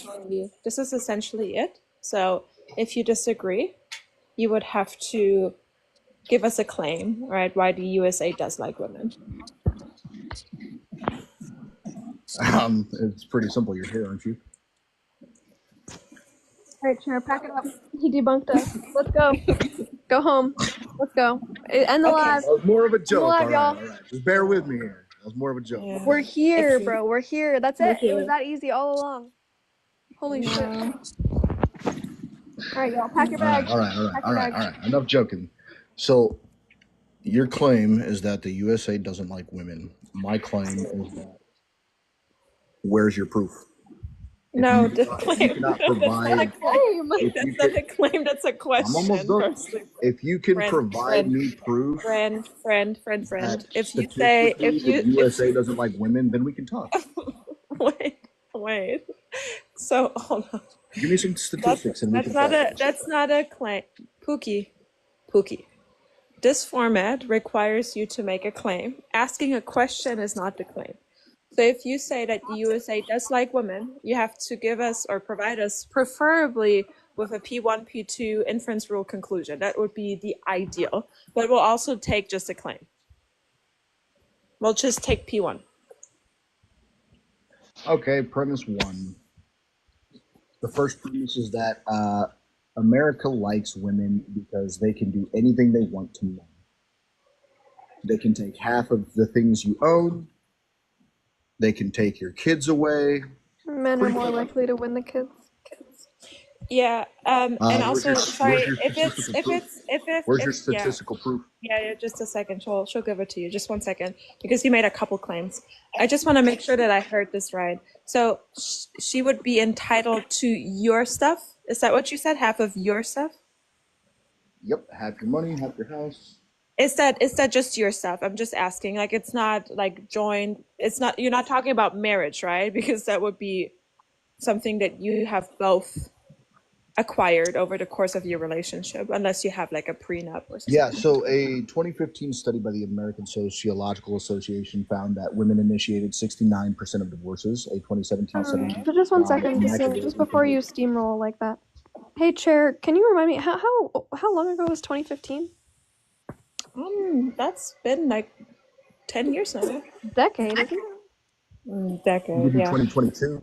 essentially it. So if you disagree, you would have to give us a claim, right? Why the USA does like women. It's pretty simple. You're here, aren't you? Alright, Chair, pack it up. He debunked us. Let's go. Go home. Let's go. End the live. That was more of a joke. live, All right, y'all. all right. Just bear with me here. That was more of a joke. Yeah. We're here, If you- bro. We're here. That's We're it. It was here. that easy all along. Holy shit. Yeah. Alright, y'all. Pack your bags. All right. Enough joking. So, your claim is that the USA doesn't like women. My claim is that. Where's your proof? No, If you cannot provide, That's not a claim. That's a question. I'm almost done. If you can provide me proof, friend. that If you say, statistically the USA doesn't like women, then we can talk. wait. So hold on. Give me some statistics, and we can talk. That's not a claim. Pookie. This format requires you to make a claim. Asking a question is not the claim. So if you say that the USA does like women, you have to give us or provide us, preferably with a P1, P2 inference rule conclusion. That would be the ideal. But we'll also take just a claim. We'll just take P1. Okay, premise one. The first premise is that America likes women because they can do anything they want to men. They can take half of the things you own. They can take your kids away. Men are more likely to win the kids. Yeah, and also, sorry, Where's your statistical proof? Yeah, just a second. She'll give it to you. Just 1 second, because you made a couple claims. I just want to make sure that I heard this right. So she would be entitled to your stuff. Is that what you said? Half of your stuff? Yep, half your money, half your house. Is that just your stuff? I'm just asking. Like, it's not like joined. It's not. You're not talking about marriage, right? Because that would be something that you have both acquired over the course of your relationship, unless you have like a prenup or something. Yeah, so a 2015 study by the American Sociological Association found that women initiated 69% of divorces. A 2017 study. But just one found second, that just before you steamroll like that. Hey, Chair, can you remind me how long ago was 2015? That's been like 10 years now. Decade, isn't it? Decade, yeah. 2022.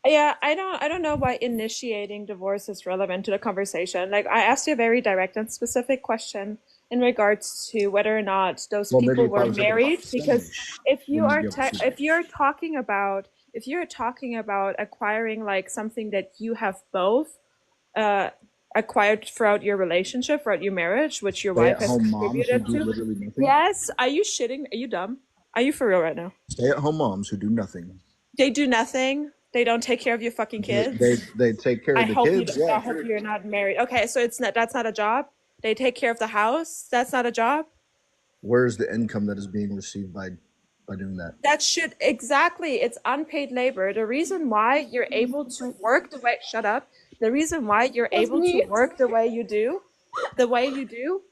Yeah, I don't know why initiating divorce is relevant to the conversation. Like, I asked you a very direct and specific question in regards to whether or not those people were married. Because if you're talking about acquiring like something that you have both acquired throughout your relationship, throughout your marriage, which your wife has contributed to. Yes. Are you shitting? Are you dumb? Are you for real right now? Stay-at-home moms who do nothing. They do nothing. They don't take care of your fucking kids. They take care of the kids. I hope you're not married. Okay, so that's not a job. They take care of the house. That's not a job. Where's the income that is being received by doing that? That should exactly. It's unpaid labor. The reason why you're able to work the way. Shut up. The reason why you're able to work the way you do,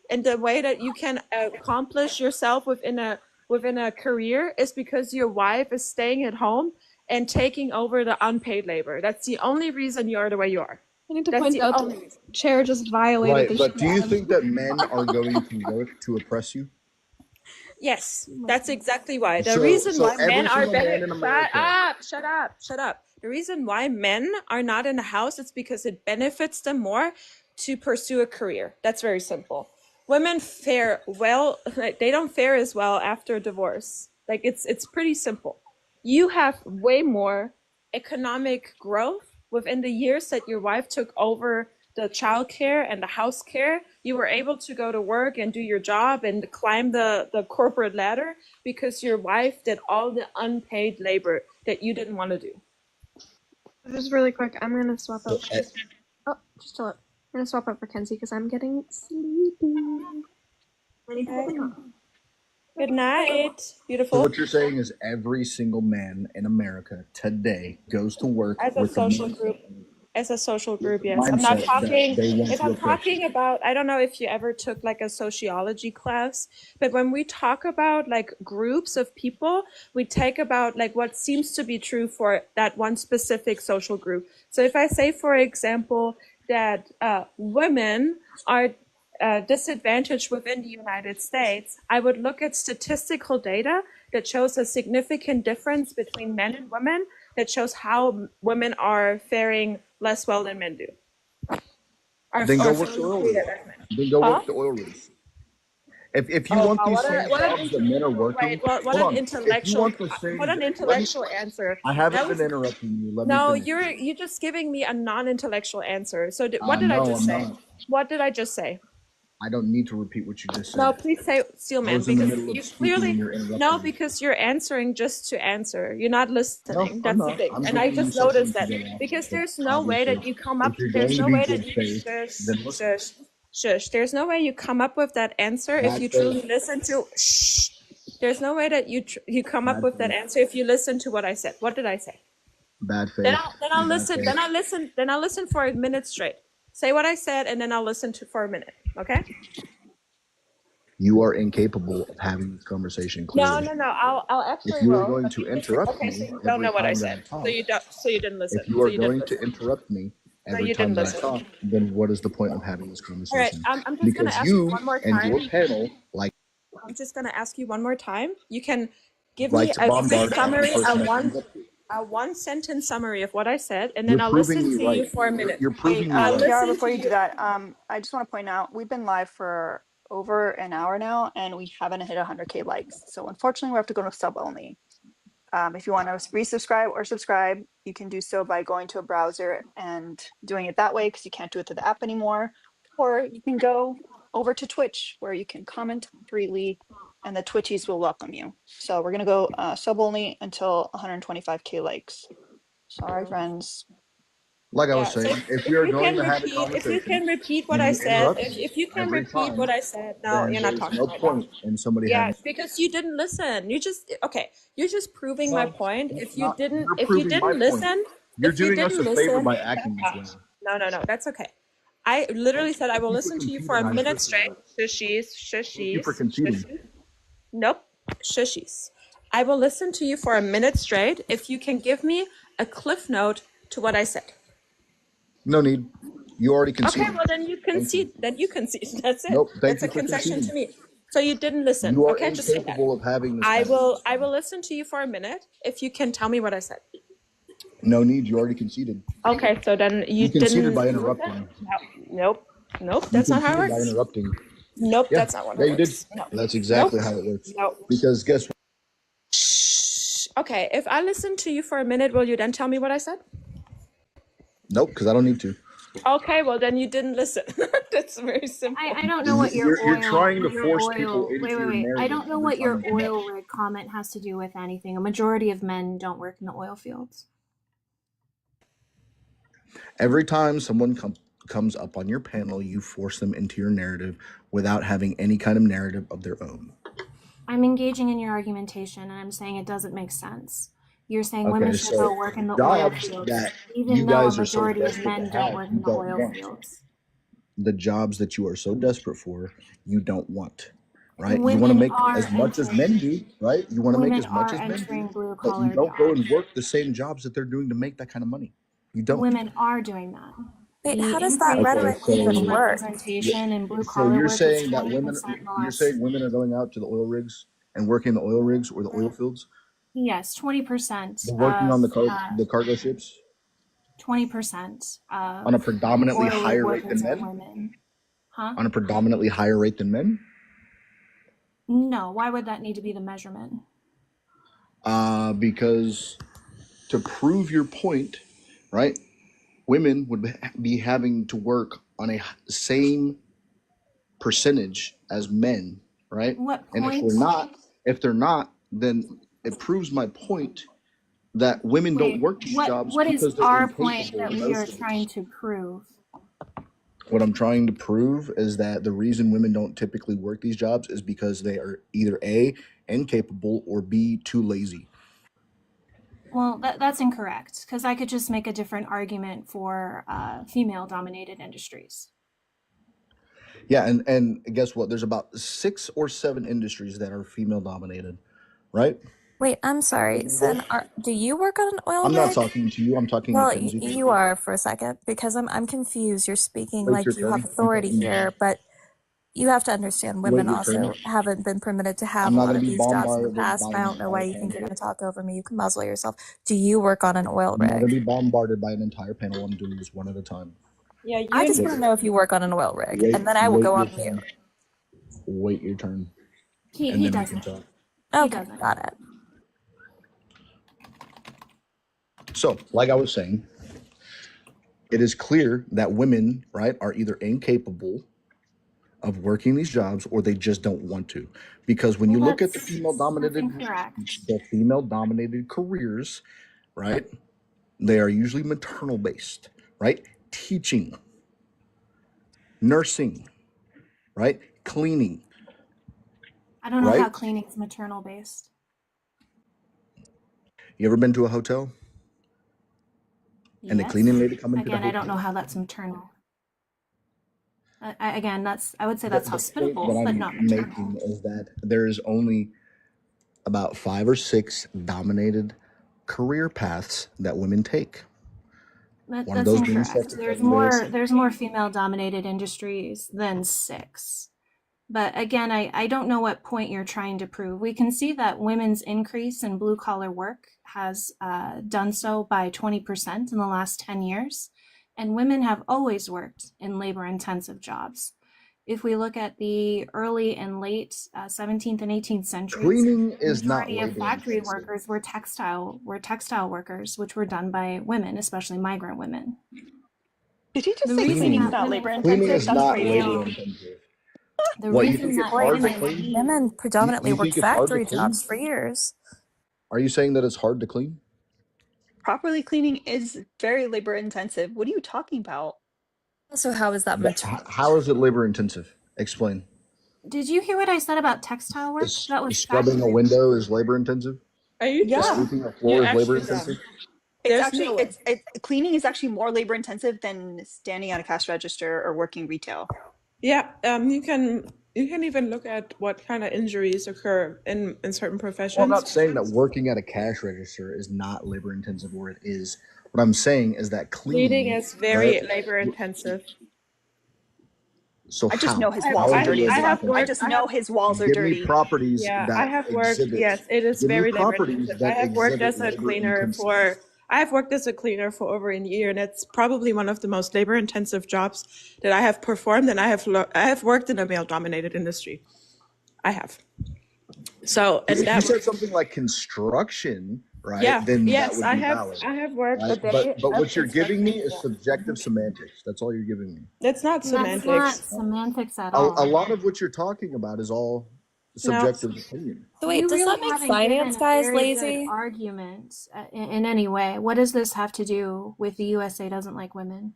and the way that you can accomplish yourself within a career is because your wife is staying at home and taking over the unpaid labor. That's the only reason you are the way you are. I need to point out the Chair just violated the but do you think that men are going to work to oppress you? Yes, that's exactly why. The reason why men are better. Shut up. The reason why men are not in the house is because it benefits them more to pursue a career. That's very simple. Women fare well, they don't fare as well after a divorce. Like it's pretty simple. You have way more economic growth within the years that your wife took over the childcare and the house care. You were able to go to work and do your job and climb the corporate ladder because your wife did all the unpaid labor that you didn't want to do. Just really quick, I'm gonna swap out. Just chill out. I'm gonna swap out for Kenzie because I'm getting sleepy. Good night, beautiful. So what you're saying is every single man in America today goes to work as a social group. As a social group, yes. I'm not talking. If I'm talking about, I don't know if you ever took like a sociology class, but when we talk about like groups of people, we take about like what seems to be true for that one specific social group. So if I say, for example, that women are disadvantaged within the United States, I would look at statistical data that shows a significant difference between men and women, that shows how women are faring less well than men do. Then go work the oil rigs. Then go work the oil rigs. If you want these same jobs that men are working, what an intellectual answer. I haven't been interrupting you. Let me finish. You're just giving me a non-intellectual answer. So what did I just say? What did I just say? I don't need to repeat what you just said. No, please say, Steelman, because you clearly because you're answering just to answer. You're not listening. That's the thing, and I just noticed that because there's no way that you come up. There's no way that you shush. There's no way you come up with that answer if you truly listen to. Shh. There's no way that you come up with that answer if you listen to what I said. What did I say? Bad faith. Then I'll listen. Then I'll listen for a minute straight. Say what I said, and then I'll listen for a minute. Okay? You are incapable of having this conversation clearly. No. I'll actually. If you are going to interrupt me, so you don't know what I said. So you didn't listen. If you are going to interrupt me every time that I talk, then what is the point of having this conversation? All right, I'm just gonna ask you one more time. And your panel, I'm just gonna ask you one more time. You can give me a summary, a one-sentence summary of what I said, and then I'll listen to you for a minute. You're proving Kiara, before you do that, I just want to point out, we've been live for over an hour now, and we haven't hit 100K likes. So unfortunately, we have to go to sub only. If you want to resubscribe or subscribe, you can do so by going to a browser and doing it that way, because you can't do it through the app anymore. Or you can go over to Twitch, where you can comment freely, and the Twitchies will welcome you. So we're gonna go sub only until 125K likes. Sorry, friends. Like I was saying, if we are going to have a conversation, if you can repeat what I said, if you can repeat what I said, no, you're not talking right now. Yeah, because you didn't listen. You're just proving my point. If you didn't listen, You're if you doing us didn't a favor listen, by acting this way. no, that's okay. I literally said I will Thank you for listen to you conceding. for a I minute appreciate straight. it. Thank you for conceding. Nope, shushies. I will listen to you for a minute straight if you can give me a cliff note to what I said. No need. You already conceded. Okay, well then you concede. That's it. Nope. Thank That's you a for concession conceding. to me. So you didn't listen. You are Okay, just say that. incapable of having this I conversation. will listen to you for a minute if you can tell me what I said. No need. You already conceded. Okay, so then you conceded didn't by interrupting. Nope. You That's not how it conceded by works. interrupting. Nope, Yeah. that's not what Yeah, it you did. works. No. That's exactly Nope. how it works. Nope. Because guess what? Okay, if I listen to you for a minute, will you then tell me what I said? Nope, because I don't need to. Okay, well then you didn't listen. That's very simple. I don't know what your You're trying to force people into wait, your wait. narrative I don't know every what your time you oil rig comment has to do with anything. A majority of men don't work in the oil fields. Every time someone comes up on your panel, you force them into your narrative without having any kind of narrative of their own. I'm engaging in your argumentation, and I'm saying it doesn't make sense. You're saying Okay, women should so go work in the oil jobs fields, that even you though a guys are so majority of desperate to men don't have, work you in the don't oil want. fields. The jobs that you are so desperate for, you don't want, right? You want to Women make are as much as entering- men do, right? You want to make Women as much are as men entering do, blue but you collar don't go jobs. and work the same jobs that they're doing to make that kind of money. You don't. Women are doing that. Wait, The how does that increase rhetoric in women's even work? representation in blue So collar you're work is saying that 20% women, in the you're last. saying women are going out to the oil rigs and working the oil rigs or the oil fields? Yes, 20% They're working of on the cargo ships 20% on a of predominantly oil rig higher rate workers than are men. women. Huh? On a predominantly higher rate than men. No, why would that need to be the measurement? Because to prove your point, right? Women would be having to work on a same percentage as men, right? What And point? if they're not, then it proves my point that women don't work these jobs What is because they're our point incapable that in we those are things. trying to prove? What I'm trying to prove is that the reason women don't typically work these jobs is because they are either A, incapable, or B, too lazy. Well, that's incorrect, because I could just make a different argument for female-dominated industries. Yeah, and guess what? There's about 6 or 7 industries that are female dominated, right? Wait, I'm sorry. Sen, do you work on an oil I'm not rig? talking to you. I'm talking to Well, Kenzie. you are for a second because I'm confused. You're speaking Wait your like you have turn. I'm authority talking to you. here, but you have to understand Wait women your turn. also haven't been permitted to have I'm a not lot going to of be these jobs in the bombarded past, by and I an don't know why entire you think you're panel. going to talk over me. You can muzzle yourself. Do you work on an oil I'm not going to rig? be bombarded by an entire panel. I'm doing this one at a time. Yeah, I just want to know if you work on an oil rig, and then I will Wait go your on turn. mute. Wait your turn. He And then we doesn't. can talk. Okay, got it. So, like I was saying, it is clear that women, right, are either incapable of working these jobs or they just don't want to. Because when you look at the That's incorrect. female dominated careers, right, they are usually maternal based, right? Teaching, nursing, right? Cleaning. I don't know Right? how cleaning is maternal based. You ever been to a hotel? And the Yes. cleaning lady come into Again, the I don't know hotel? how that's maternal. I would say that's The point hospitable, that but I'm not maternal. making is that there is only about 5 or 6 dominated career paths that women take. One of That's those being incorrect. secretary. There's more female dominated industries than 6. But again, I don't know what point you're trying to prove. We can see that women's increase in blue collar work has done so by 20% in the last 10 years. And women have always worked in labor intensive jobs. If we look at the early and late 17th and 18th centuries, Cleaning the is not majority of labor factory intensive. workers were textile workers, which were done by women, especially migrant women. Did he just The say reason cleaning is that not women labor Cleaning intensive? is That's not crazy. labor intensive. The What, you reason think it's that hard to women clean? Women predominantly You worked think it's hard to factory clean? jobs for years. Are you saying that it's hard to clean? Properly cleaning is very labor intensive. What are you talking about? So how is that maternal? How is it labor intensive? Explain. Did you hear what I said about textile work? That was Scrubbing a factory. window is labor intensive? Are you Yeah. dumb? Sweeping a You're floor is labor actually dumb. intensive? Cleaning is actually more labor intensive than standing at a cash register or working retail. Yeah, you can even look at what kind of injuries occur in certain professions. Well, I'm not saying that working at a cash register is not labor intensive, or it is. What I'm saying is that Cleaning cleaning is very labor intensive. So I just know his how walls are is it dirty. labor I just know his walls are Give me dirty. properties Yeah, that I have worked. exhibit. Yes, it is Give me very labor properties intensive. that I have worked exhibit as a labor cleaner intensity. I have worked as a cleaner for over a year, and it's probably one of the most labor intensive jobs that I have performed. And I have worked in a male dominated industry. I have. So, and If that you said something like construction, right? yeah, Then that yes, would I be have. valid. I have worked Right? a day But of what you're giving me construction. is subjective semantics. That's all you're giving me. It's not That's not semantics. semantics at A all. lot of what you're talking about is all subjective opinion. So wait, You does really that make haven't given finance a guys very good lazy? argument in any way. What does this have to do with the USA doesn't like women?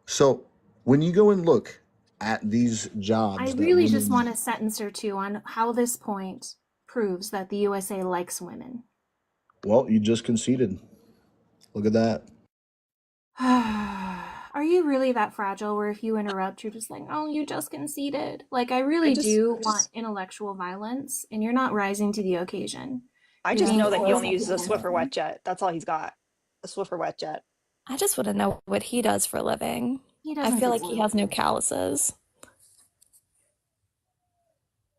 So when you go and look at these jobs I that really women, just want a sentence or two on how this point proves that the USA likes women. well, you just conceded. Look at that. Are you really that fragile where if you interrupt, you're just like, oh, you just conceded? Like, I really do want intellectual violence, and you're not rising to the occasion. I just know that he only uses a Swiffer wet jet. That's all he's got. A Swiffer wet jet. I just want to know what he does for a living. He I doesn't feel do like he has no calluses.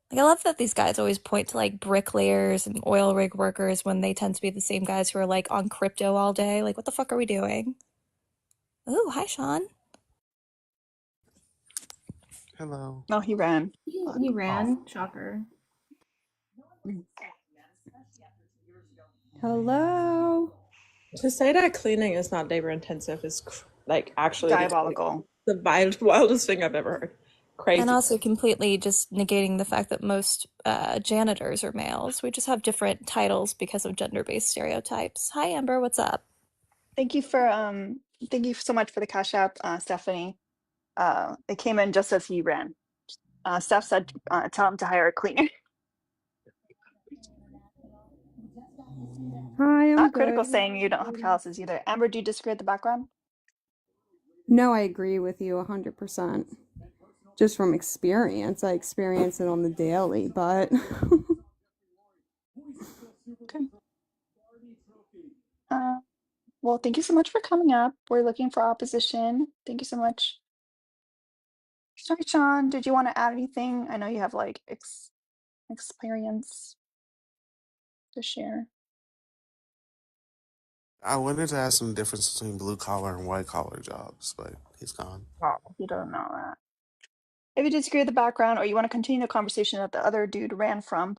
Like, I love that these guys always point to like bricklayers and oil rig workers when they tend to be the same guys who are like on crypto all day. Like, what the fuck are we doing? Ooh, hi, Sean. Hello. No, he ran. He ran. Shocker. Hello. To say that cleaning is not labor intensive is like actually diabolical. The wildest thing I've ever heard. Crazy. And also completely just negating the fact that most janitors are males. We just have different titles because of gender-based stereotypes. Hi, Amber. What's up? Thank you so much for the Cash App, Stephanie. It came in just as he ran. Steph said, tell him to hire a cleaner. Hi, I'm Not good. critical saying you don't have calluses either. Amber, do you disagree with the background? No, I agree with you 100%. Just from experience. I experience it on the daily, but Okay. Well, thank you so much for coming up. We're looking for opposition. Thank you so much. Sorry, Sean, did you want to add anything? I know you have like experience to share. I wanted to ask him the difference between blue collar and white collar jobs, but he's gone. Oh, you don't know that. If you disagree with the background or you want to continue the conversation that the other dude ran from,